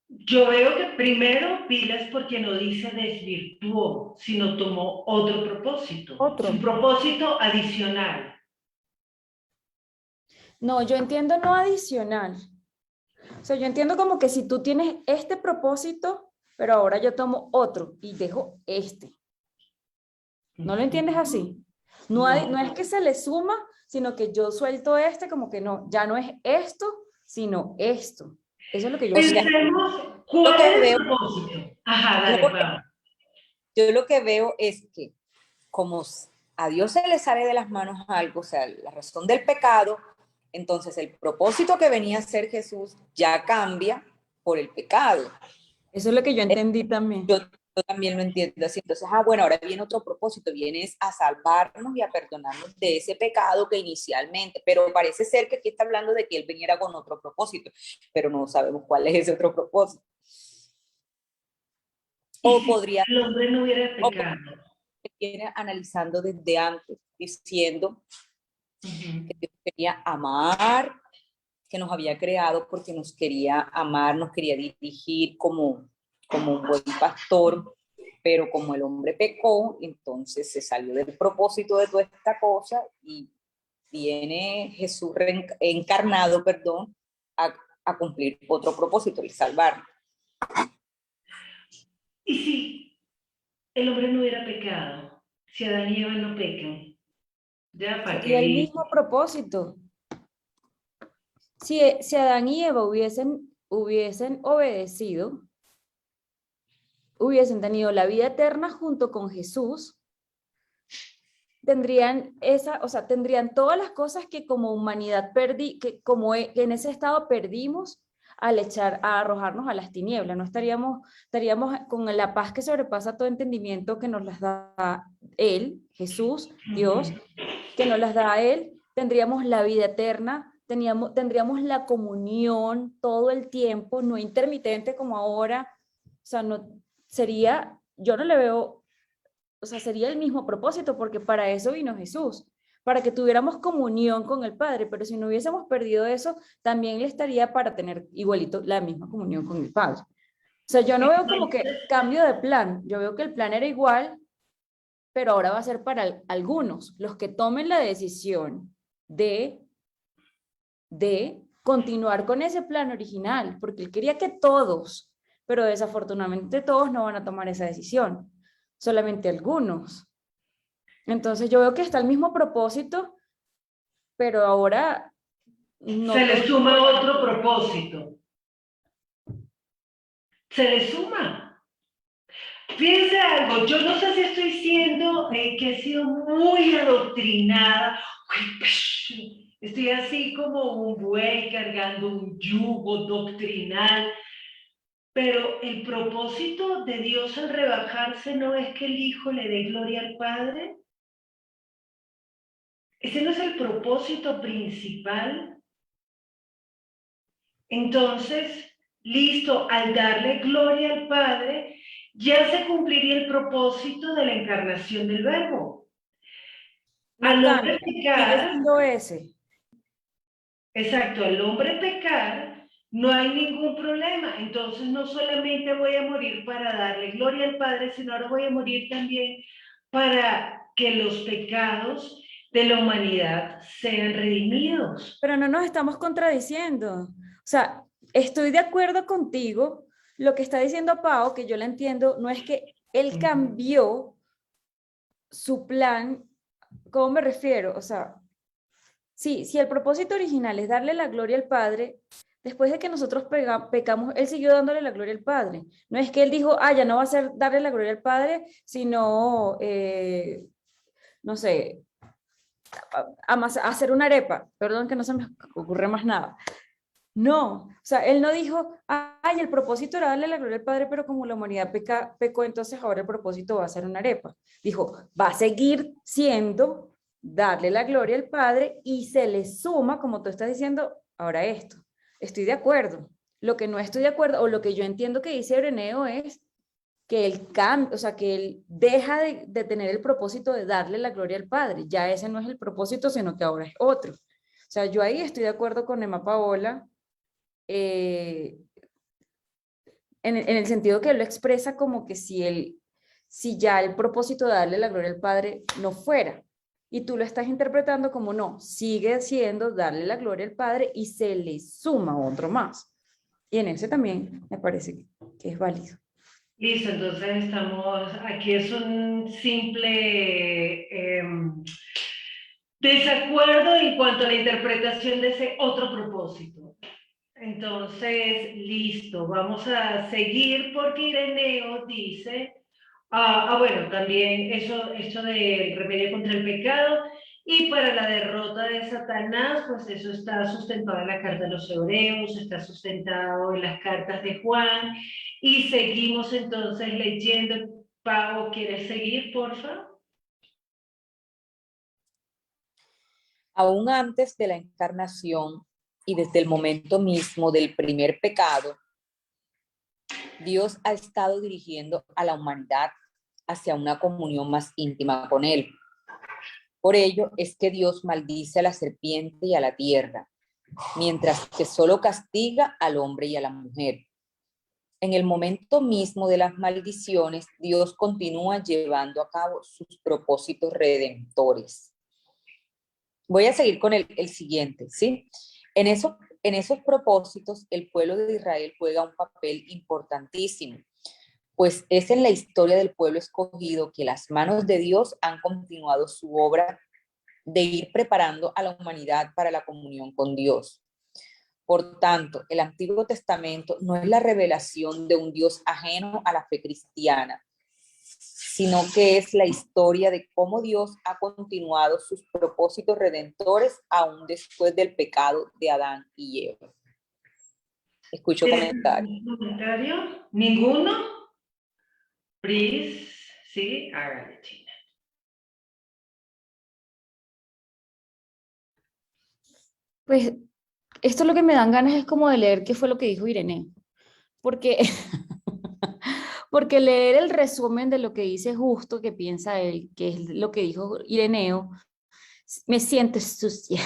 yo veo que primero pilas porque no dice desvirtuó, sino tomó otro propósito. Es Otro. un propósito adicional. No, yo entiendo no adicional. O sea, yo entiendo como que si tú tienes este propósito, pero ahora yo tomo otro y dejo este. ¿No lo entiendes así? No es que se le suma, sino que yo suelto este como que no, ya no es esto, sino esto. Eso es lo que yo siento. Pensemos Lo cuál que es el veo, propósito. Ajá, no, dale, Pablo. yo lo que veo es que como a Dios se le sale de las manos algo, o sea, la razón del pecado, entonces el propósito que venía a ser Jesús ya cambia por el pecado. Eso es lo que yo entendí también. Yo también lo entiendo así. Entonces, bueno, ahora viene otro propósito, viene a salvarnos y a perdonarnos de ese pecado que inicialmente, pero parece ser que aquí está hablando de que él viniera con otro propósito, pero no sabemos cuál es ese otro propósito. ¿Y O si podría, el hombre no hubiera o pecado? viene analizando desde antes, diciendo que Dios quería amar, que nos había creado porque nos quería amar, nos quería dirigir como un buen pastor, pero como el hombre pecó, entonces se salió del propósito de toda esta cosa y viene Jesús encarnado, perdón, a cumplir otro propósito, el salvar. ¿Y si el hombre no hubiera pecado? Si Adán y Eva no pecan. Ya, ¿para Sería el qué? mismo propósito. Si Adán y Eva hubiesen obedecido, hubiesen tenido la vida eterna junto con Jesús, tendrían todas las cosas que como humanidad que en ese estado perdimos al a arrojarnos a las tinieblas. No estaríamos con la paz que sobrepasa todo entendimiento que nos las da Él, Jesús, Dios, que nos las da Él, tendríamos la vida eterna, tendríamos la comunión todo el tiempo, no intermitente como ahora. O sea, yo no le veo, o sea, sería el mismo propósito, porque para eso vino Jesús, para que tuviéramos comunión con el Padre, pero si no hubiésemos perdido eso, también le estaría para tener igualito la misma comunión con el Padre. O sea, yo no veo como que cambio de plan, yo veo que el plan era igual, pero ahora va a ser para algunos, los que tomen la decisión de continuar con ese plan original, porque él quería que todos, pero desafortunadamente todos no van a tomar esa decisión, solamente algunos. Entonces yo veo que está el mismo propósito, pero ahora no Se le todos. suma otro propósito. Se le suma. Fíjense algo, yo no sé si estoy siendo que he sido muy adoctrinada. Estoy así como un buey cargando un yugo doctrinal. Pero el propósito de Dios al rebajarse no es que el Hijo le dé gloria al Padre. Ese no es el propósito principal. Entonces, listo, al darle gloria al Padre, ya se cumpliría el propósito de la encarnación del Verbo. No Al hombre cambia, sigue pecar, siendo ese. exacto, al hombre pecar, no hay ningún problema. Entonces, no solamente voy a morir para darle gloria al Padre, sino ahora voy a morir también para que los pecados de la humanidad sean redimidos. Pero no nos estamos contradiciendo. O sea, estoy de acuerdo contigo. Lo que está diciendo Pau, que yo la entiendo, no es que él cambió su plan. ¿Cómo me refiero? O sea, sí, si el propósito original es darle la gloria al Padre, después de que nosotros pecamos, él siguió dándole la gloria al Padre. No es que él dijo, ya no va a ser darle la gloria al Padre, sino, no sé, hacer una arepa. Perdón que no se me ocurre más nada. No, o sea, él no dijo, ay, el propósito era darle la gloria al Padre, pero como la humanidad pecó, entonces ahora el propósito va a ser una arepa. Dijo, va a seguir siendo darle la gloria al Padre y se le suma, como tú estás diciendo, ahora esto. Estoy de acuerdo. Lo que no estoy de acuerdo, o lo que yo entiendo que dice Ireneo es que él cambia, o sea, que él deja de tener el propósito de darle la gloria al Padre. Ya ese no es el propósito, sino que ahora es otro. O sea, yo ahí estoy de acuerdo con Emma Paola, eh, en el sentido que él lo expresa como que si ya el propósito de darle la gloria al Padre no fuera, y tú lo estás interpretando como no, sigue siendo darle la gloria al Padre y se le suma otro más. Y en ese también me parece que es válido. Listo, entonces estamos, aquí es un simple desacuerdo en cuanto a la interpretación de ese otro propósito. Entonces, listo, vamos a seguir porque Ireneo dice, bueno, también eso del remedio contra el pecado y para la derrota de Satanás, pues eso está sustentado en la carta de los Hebreos, está sustentado en las cartas de Juan y seguimos entonces leyendo. Pau, ¿quieres seguir, porfa? Aún antes de la encarnación y desde el momento mismo del primer pecado, Dios ha estado dirigiendo a la humanidad hacia una comunión más íntima con Él. Por ello es que Dios maldice a la serpiente y a la tierra, mientras que solo castiga al hombre y a la mujer. En el momento mismo de las maldiciones, Dios continúa llevando a cabo sus propósitos redentores. Voy a seguir con el siguiente, ¿sí? En esos propósitos, el pueblo de Israel juega un papel importantísimo, pues es en la historia del pueblo escogido que las manos de Dios han continuado su obra de ir preparando a la humanidad para la comunión con Dios. Por tanto, el Antiguo Testamento no es la revelación de un Dios ajeno a la fe cristiana, sino que es la historia de cómo Dios ha continuado sus propósitos redentores aún después del pecado de Adán y Eva. Escucho comentarios. ¿Comentario? ¿Ninguno? Pris, sí, hágale, China. Pues esto lo que me dan ganas es como de leer qué fue lo que dijo Irene, porque, porque leer el resumen de lo que dice Justo, que piensa él, que es lo que dijo Ireneo, me siento sucia.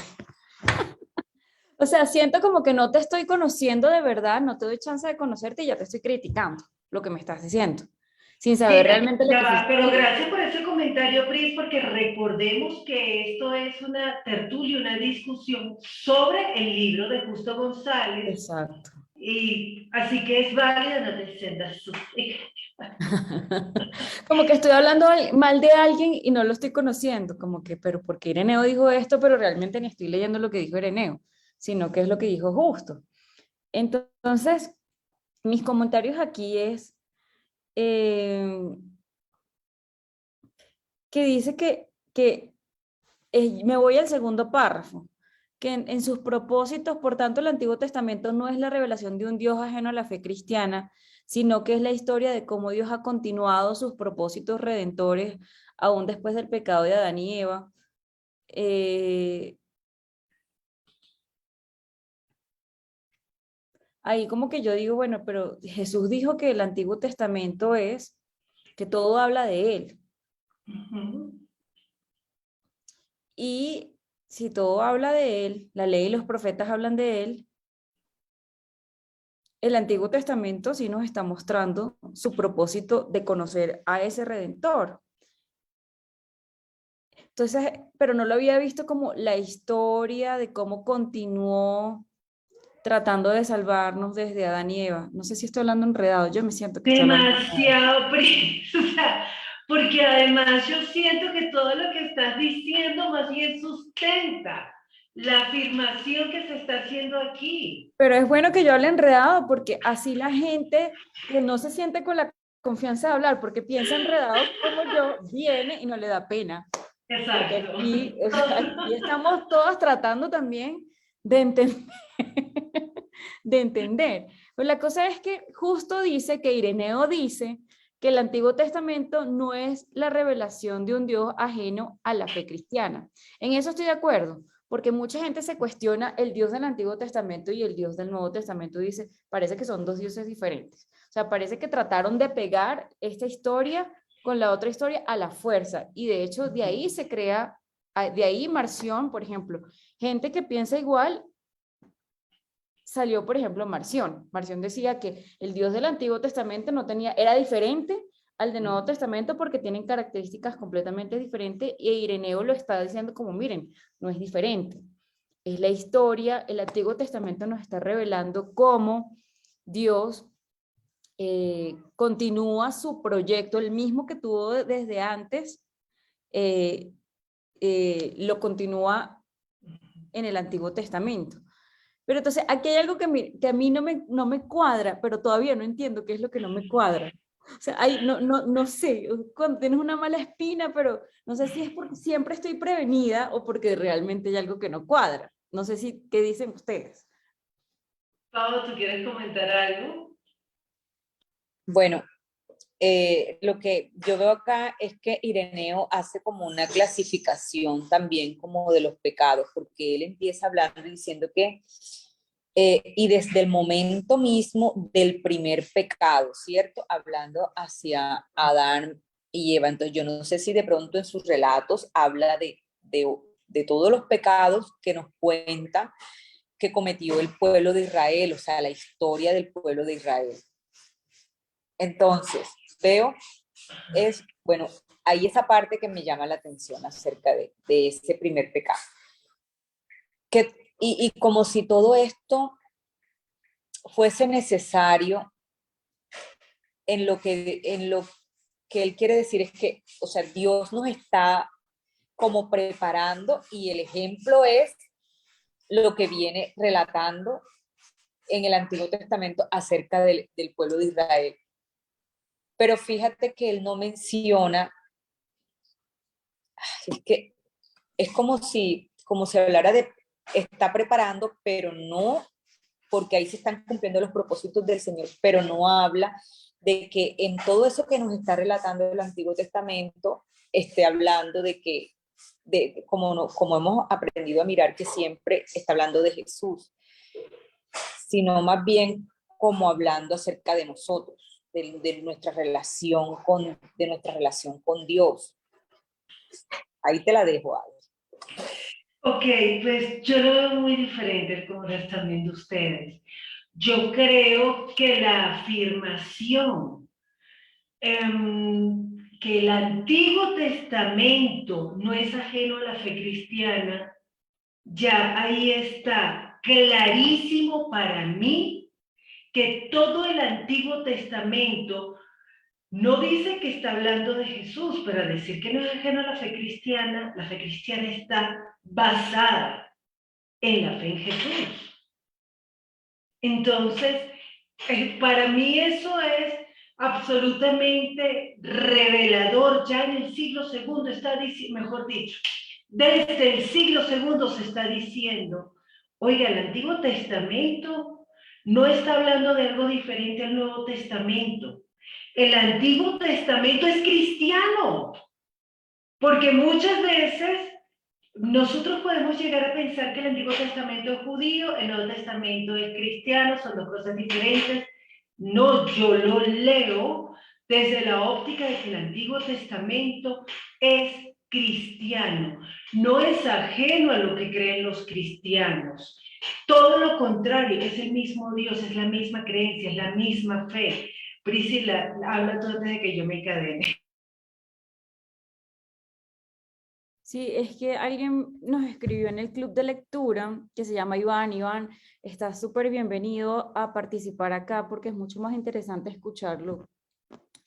O sea, siento como que no te estoy conociendo de verdad, no te doy chance de conocerte y ya te estoy criticando lo que me estás diciendo, sin saber Mira, realmente lo ya que va, fuiste. pero gracias por ese comentario, Pris, porque recordemos que esto es una tertulia, una discusión sobre el libro de Justo González, Exacto. y así que es válido, no te sientas sucia. Como que estoy hablando mal de alguien y no lo estoy conociendo, como que, pero porque Ireneo dijo esto, pero realmente ni estoy leyendo lo que dijo Ireneo, sino que es lo que dijo Justo. Entonces, mis comentarios aquí es eh, que dice me voy al segundo párrafo, que en sus propósitos, por tanto, el Antiguo Testamento no es la revelación de un Dios ajeno a la fe cristiana, sino que es la historia de cómo Dios ha continuado sus propósitos redentores aún después del pecado de Adán y Eva. Ahí como que yo digo, bueno, pero Jesús dijo que el Antiguo Testamento es, que todo habla de él. Y si todo habla de él, la ley y los profetas hablan de él, el Antiguo Testamento sí nos está mostrando su propósito de conocer a ese Redentor. Entonces, pero no lo había visto como la historia de cómo continuó tratando de salvarnos desde Adán y Eva. No sé si estoy hablando enredado, yo me siento que estoy hablando enredado. Demasiado, Pris, o sea, porque además yo siento que todo lo que estás diciendo más bien sustenta la afirmación que se está haciendo aquí. Pero es bueno que yo hable enredado porque así la gente que no se siente con la confianza de hablar porque piensa enredado como yo, viene y no le da pena. Porque Exacto. aquí, o sea, aquí estamos todas tratando también de entender, de entender. Pero la cosa es que justo dice que Ireneo dice que el Antiguo Testamento no es la revelación de un Dios ajeno a la fe cristiana. En eso estoy de acuerdo, porque mucha gente se cuestiona el Dios del Antiguo Testamento y el Dios del Nuevo Testamento, dice, parece que son dos dioses diferentes. O sea, parece que trataron de pegar esta historia con la otra historia a la fuerza, y de hecho de ahí se crea, de ahí Marción, por ejemplo, gente que piensa igual, salió, por ejemplo, Marción. Marción decía que el Dios del Antiguo Testamento no tenía, era diferente al del Nuevo Testamento porque tienen características completamente diferentes, y Ireneo lo está diciendo como, miren, no es diferente. Es la historia, el Antiguo Testamento nos está revelando cómo Dios continúa su proyecto, el mismo que tuvo desde antes, lo continúa en el Antiguo Testamento. Pero entonces aquí hay algo que a mí no me cuadra, pero todavía no entiendo qué es lo que no me cuadra. O sea, no sé, cuando tienes una mala espina, pero no sé si es porque siempre estoy prevenida o porque realmente hay algo que no cuadra. No sé si, ¿qué dicen ustedes? Pau, ¿tú quieres comentar algo? Bueno, lo que yo veo acá es que Ireneo hace como una clasificación también como de los pecados, porque él empieza hablando y diciendo que, y desde el momento mismo del primer pecado, ¿cierto? Hablando hacia Adán y Eva. Entonces yo no sé si de pronto en sus relatos habla de todos los pecados que nos cuenta que cometió el pueblo de Israel, o sea, la historia del pueblo de Israel. Entonces, veo, bueno, hay esa parte que me llama la atención acerca de ese primer pecado. Y como si todo esto fuese necesario, en lo que él quiere decir es que, o sea, Dios nos está como preparando, y el ejemplo es lo que viene relatando en el Antiguo Testamento acerca del pueblo de Israel. Pero fíjate que él no menciona, es que es como si hablara de, está preparando, pero no, porque ahí se están cumpliendo los propósitos del Señor, pero no habla de que en todo eso que nos está relatando el Antiguo Testamento, esté hablando de que, como, no, como hemos aprendido a mirar, que siempre está hablando de Jesús, sino más bien como hablando acerca de nosotros, de nuestra relación con Dios. Ahí te la dejo, Ale. Ok, pues yo lo veo muy diferente como lo están viendo ustedes. Yo creo que la afirmación que el Antiguo Testamento no es ajeno a la fe cristiana, ya ahí está clarísimo para mí que todo el Antiguo Testamento no dice que está hablando de Jesús, pero decir que no es ajeno a la fe cristiana está basada en la fe en Jesús. Entonces, para mí eso es absolutamente revelador. Ya en el siglo segundo está diciendo, mejor dicho, desde el siglo segundo se está diciendo, oiga, el Antiguo Testamento no está hablando de algo diferente al Nuevo Testamento. El Antiguo Testamento es cristiano, porque muchas veces nosotros podemos llegar a pensar que el Antiguo Testamento es judío, el Nuevo Testamento es cristiano, son dos cosas diferentes. No, yo lo leo desde la óptica de que el Antiguo Testamento es cristiano, no es ajeno a lo que creen los cristianos. Todo lo contrario, es el mismo Dios, es la misma creencia, es la misma fe. Priscila, habla tú antes de que yo me encadene. Sí, es que alguien nos escribió en el club de lectura que se llama Iván. Iván, estás súper bienvenido a participar acá porque es mucho más interesante escucharlo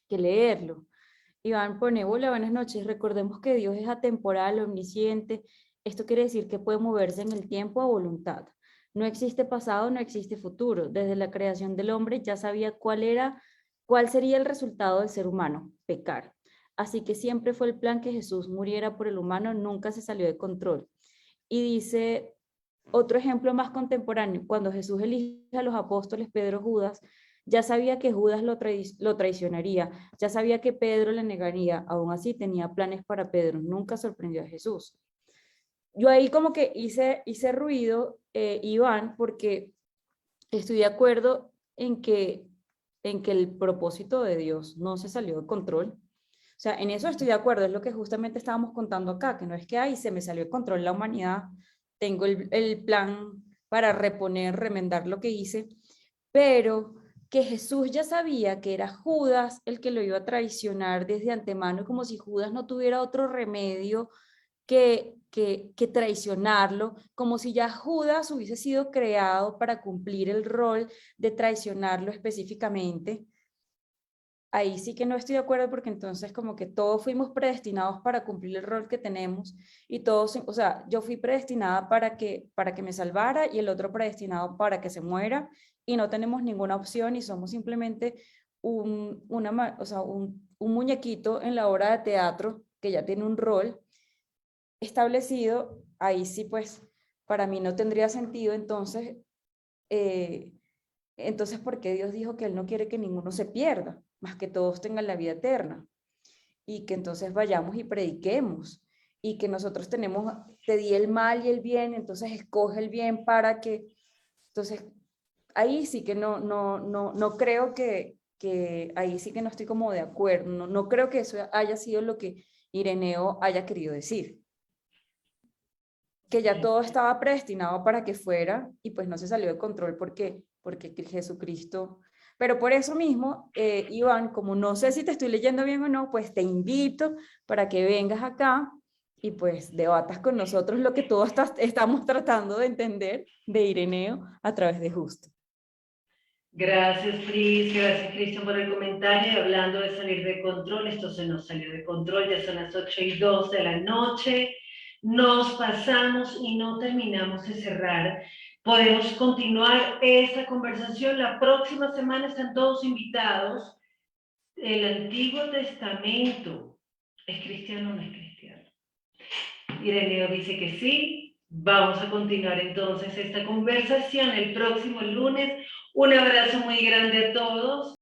que leerlo. Iván pone, hola, buenas noches. Recordemos que Dios es atemporal, omnisciente. Esto quiere decir que puede moverse en el tiempo a voluntad. No existe pasado, no existe futuro. Desde la creación del hombre ya sabía cuál sería el resultado del ser humano, pecar. Así que siempre fue el plan que Jesús muriera por el humano, nunca se salió de control. Y dice Otro ejemplo más contemporáneo, cuando Jesús elige a los apóstoles Pedro, Judas, ya sabía que Judas lo traicionaría, ya sabía que Pedro le negaría, aún así tenía planes para Pedro, nunca sorprendió a Jesús. Yo ahí como que hice ruido, Iván, porque estoy de acuerdo en que el propósito de Dios no se salió de control. O sea, en eso estoy de acuerdo, es lo que justamente estábamos contando acá, que no es que ahí se me salió de control la humanidad, tengo el plan para reponer, remendar lo que hice, pero que Jesús ya sabía que era Judas el que lo iba a traicionar desde antemano, como si Judas no tuviera otro remedio que traicionarlo, como si ya Judas hubiese sido creado para cumplir el rol de traicionarlo específicamente. Ahí sí que no estoy de acuerdo porque entonces como que todos fuimos predestinados para cumplir el rol que tenemos y todos, o sea, yo fui predestinada para que me salvara y el otro predestinado para que se muera y no tenemos ninguna opción y somos simplemente un muñequito en la obra de teatro que ya tiene un rol establecido. Ahí sí pues para mí no tendría sentido entonces, ¿por qué Dios dijo que Él no quiere que ninguno se pierda, más que todos tengan la vida eterna? Y que entonces vayamos y prediquemos, y que nosotros te di el mal y el bien, entonces escoge el bien para que, entonces, ahí sí que no creo que ahí sí que no estoy como de acuerdo, no creo que eso haya sido lo que Ireneo haya querido decir. Que ya todo estaba predestinado para que fuera y pues no se salió de control porque Jesucristo. Pero por eso mismo, Iván, como no sé si te estoy leyendo bien o no, pues te invito para que vengas acá y pues debatas con nosotros lo que todos estamos tratando de entender de Ireneo a través de Justo. Gracias, Cris. Gracias, Cristian, por el comentario. Y hablando de salir de control, esto se nos salió de control. Ya son las 8:02 de la noche. Nos pasamos y no terminamos de cerrar. Podemos continuar esta conversación. La próxima semana están todos invitados. El Antiguo Testamento, ¿es cristiano o no es cristiano? Ireneo dice que sí. Vamos a continuar entonces esta conversación el próximo lunes. Un abrazo muy grande a todos.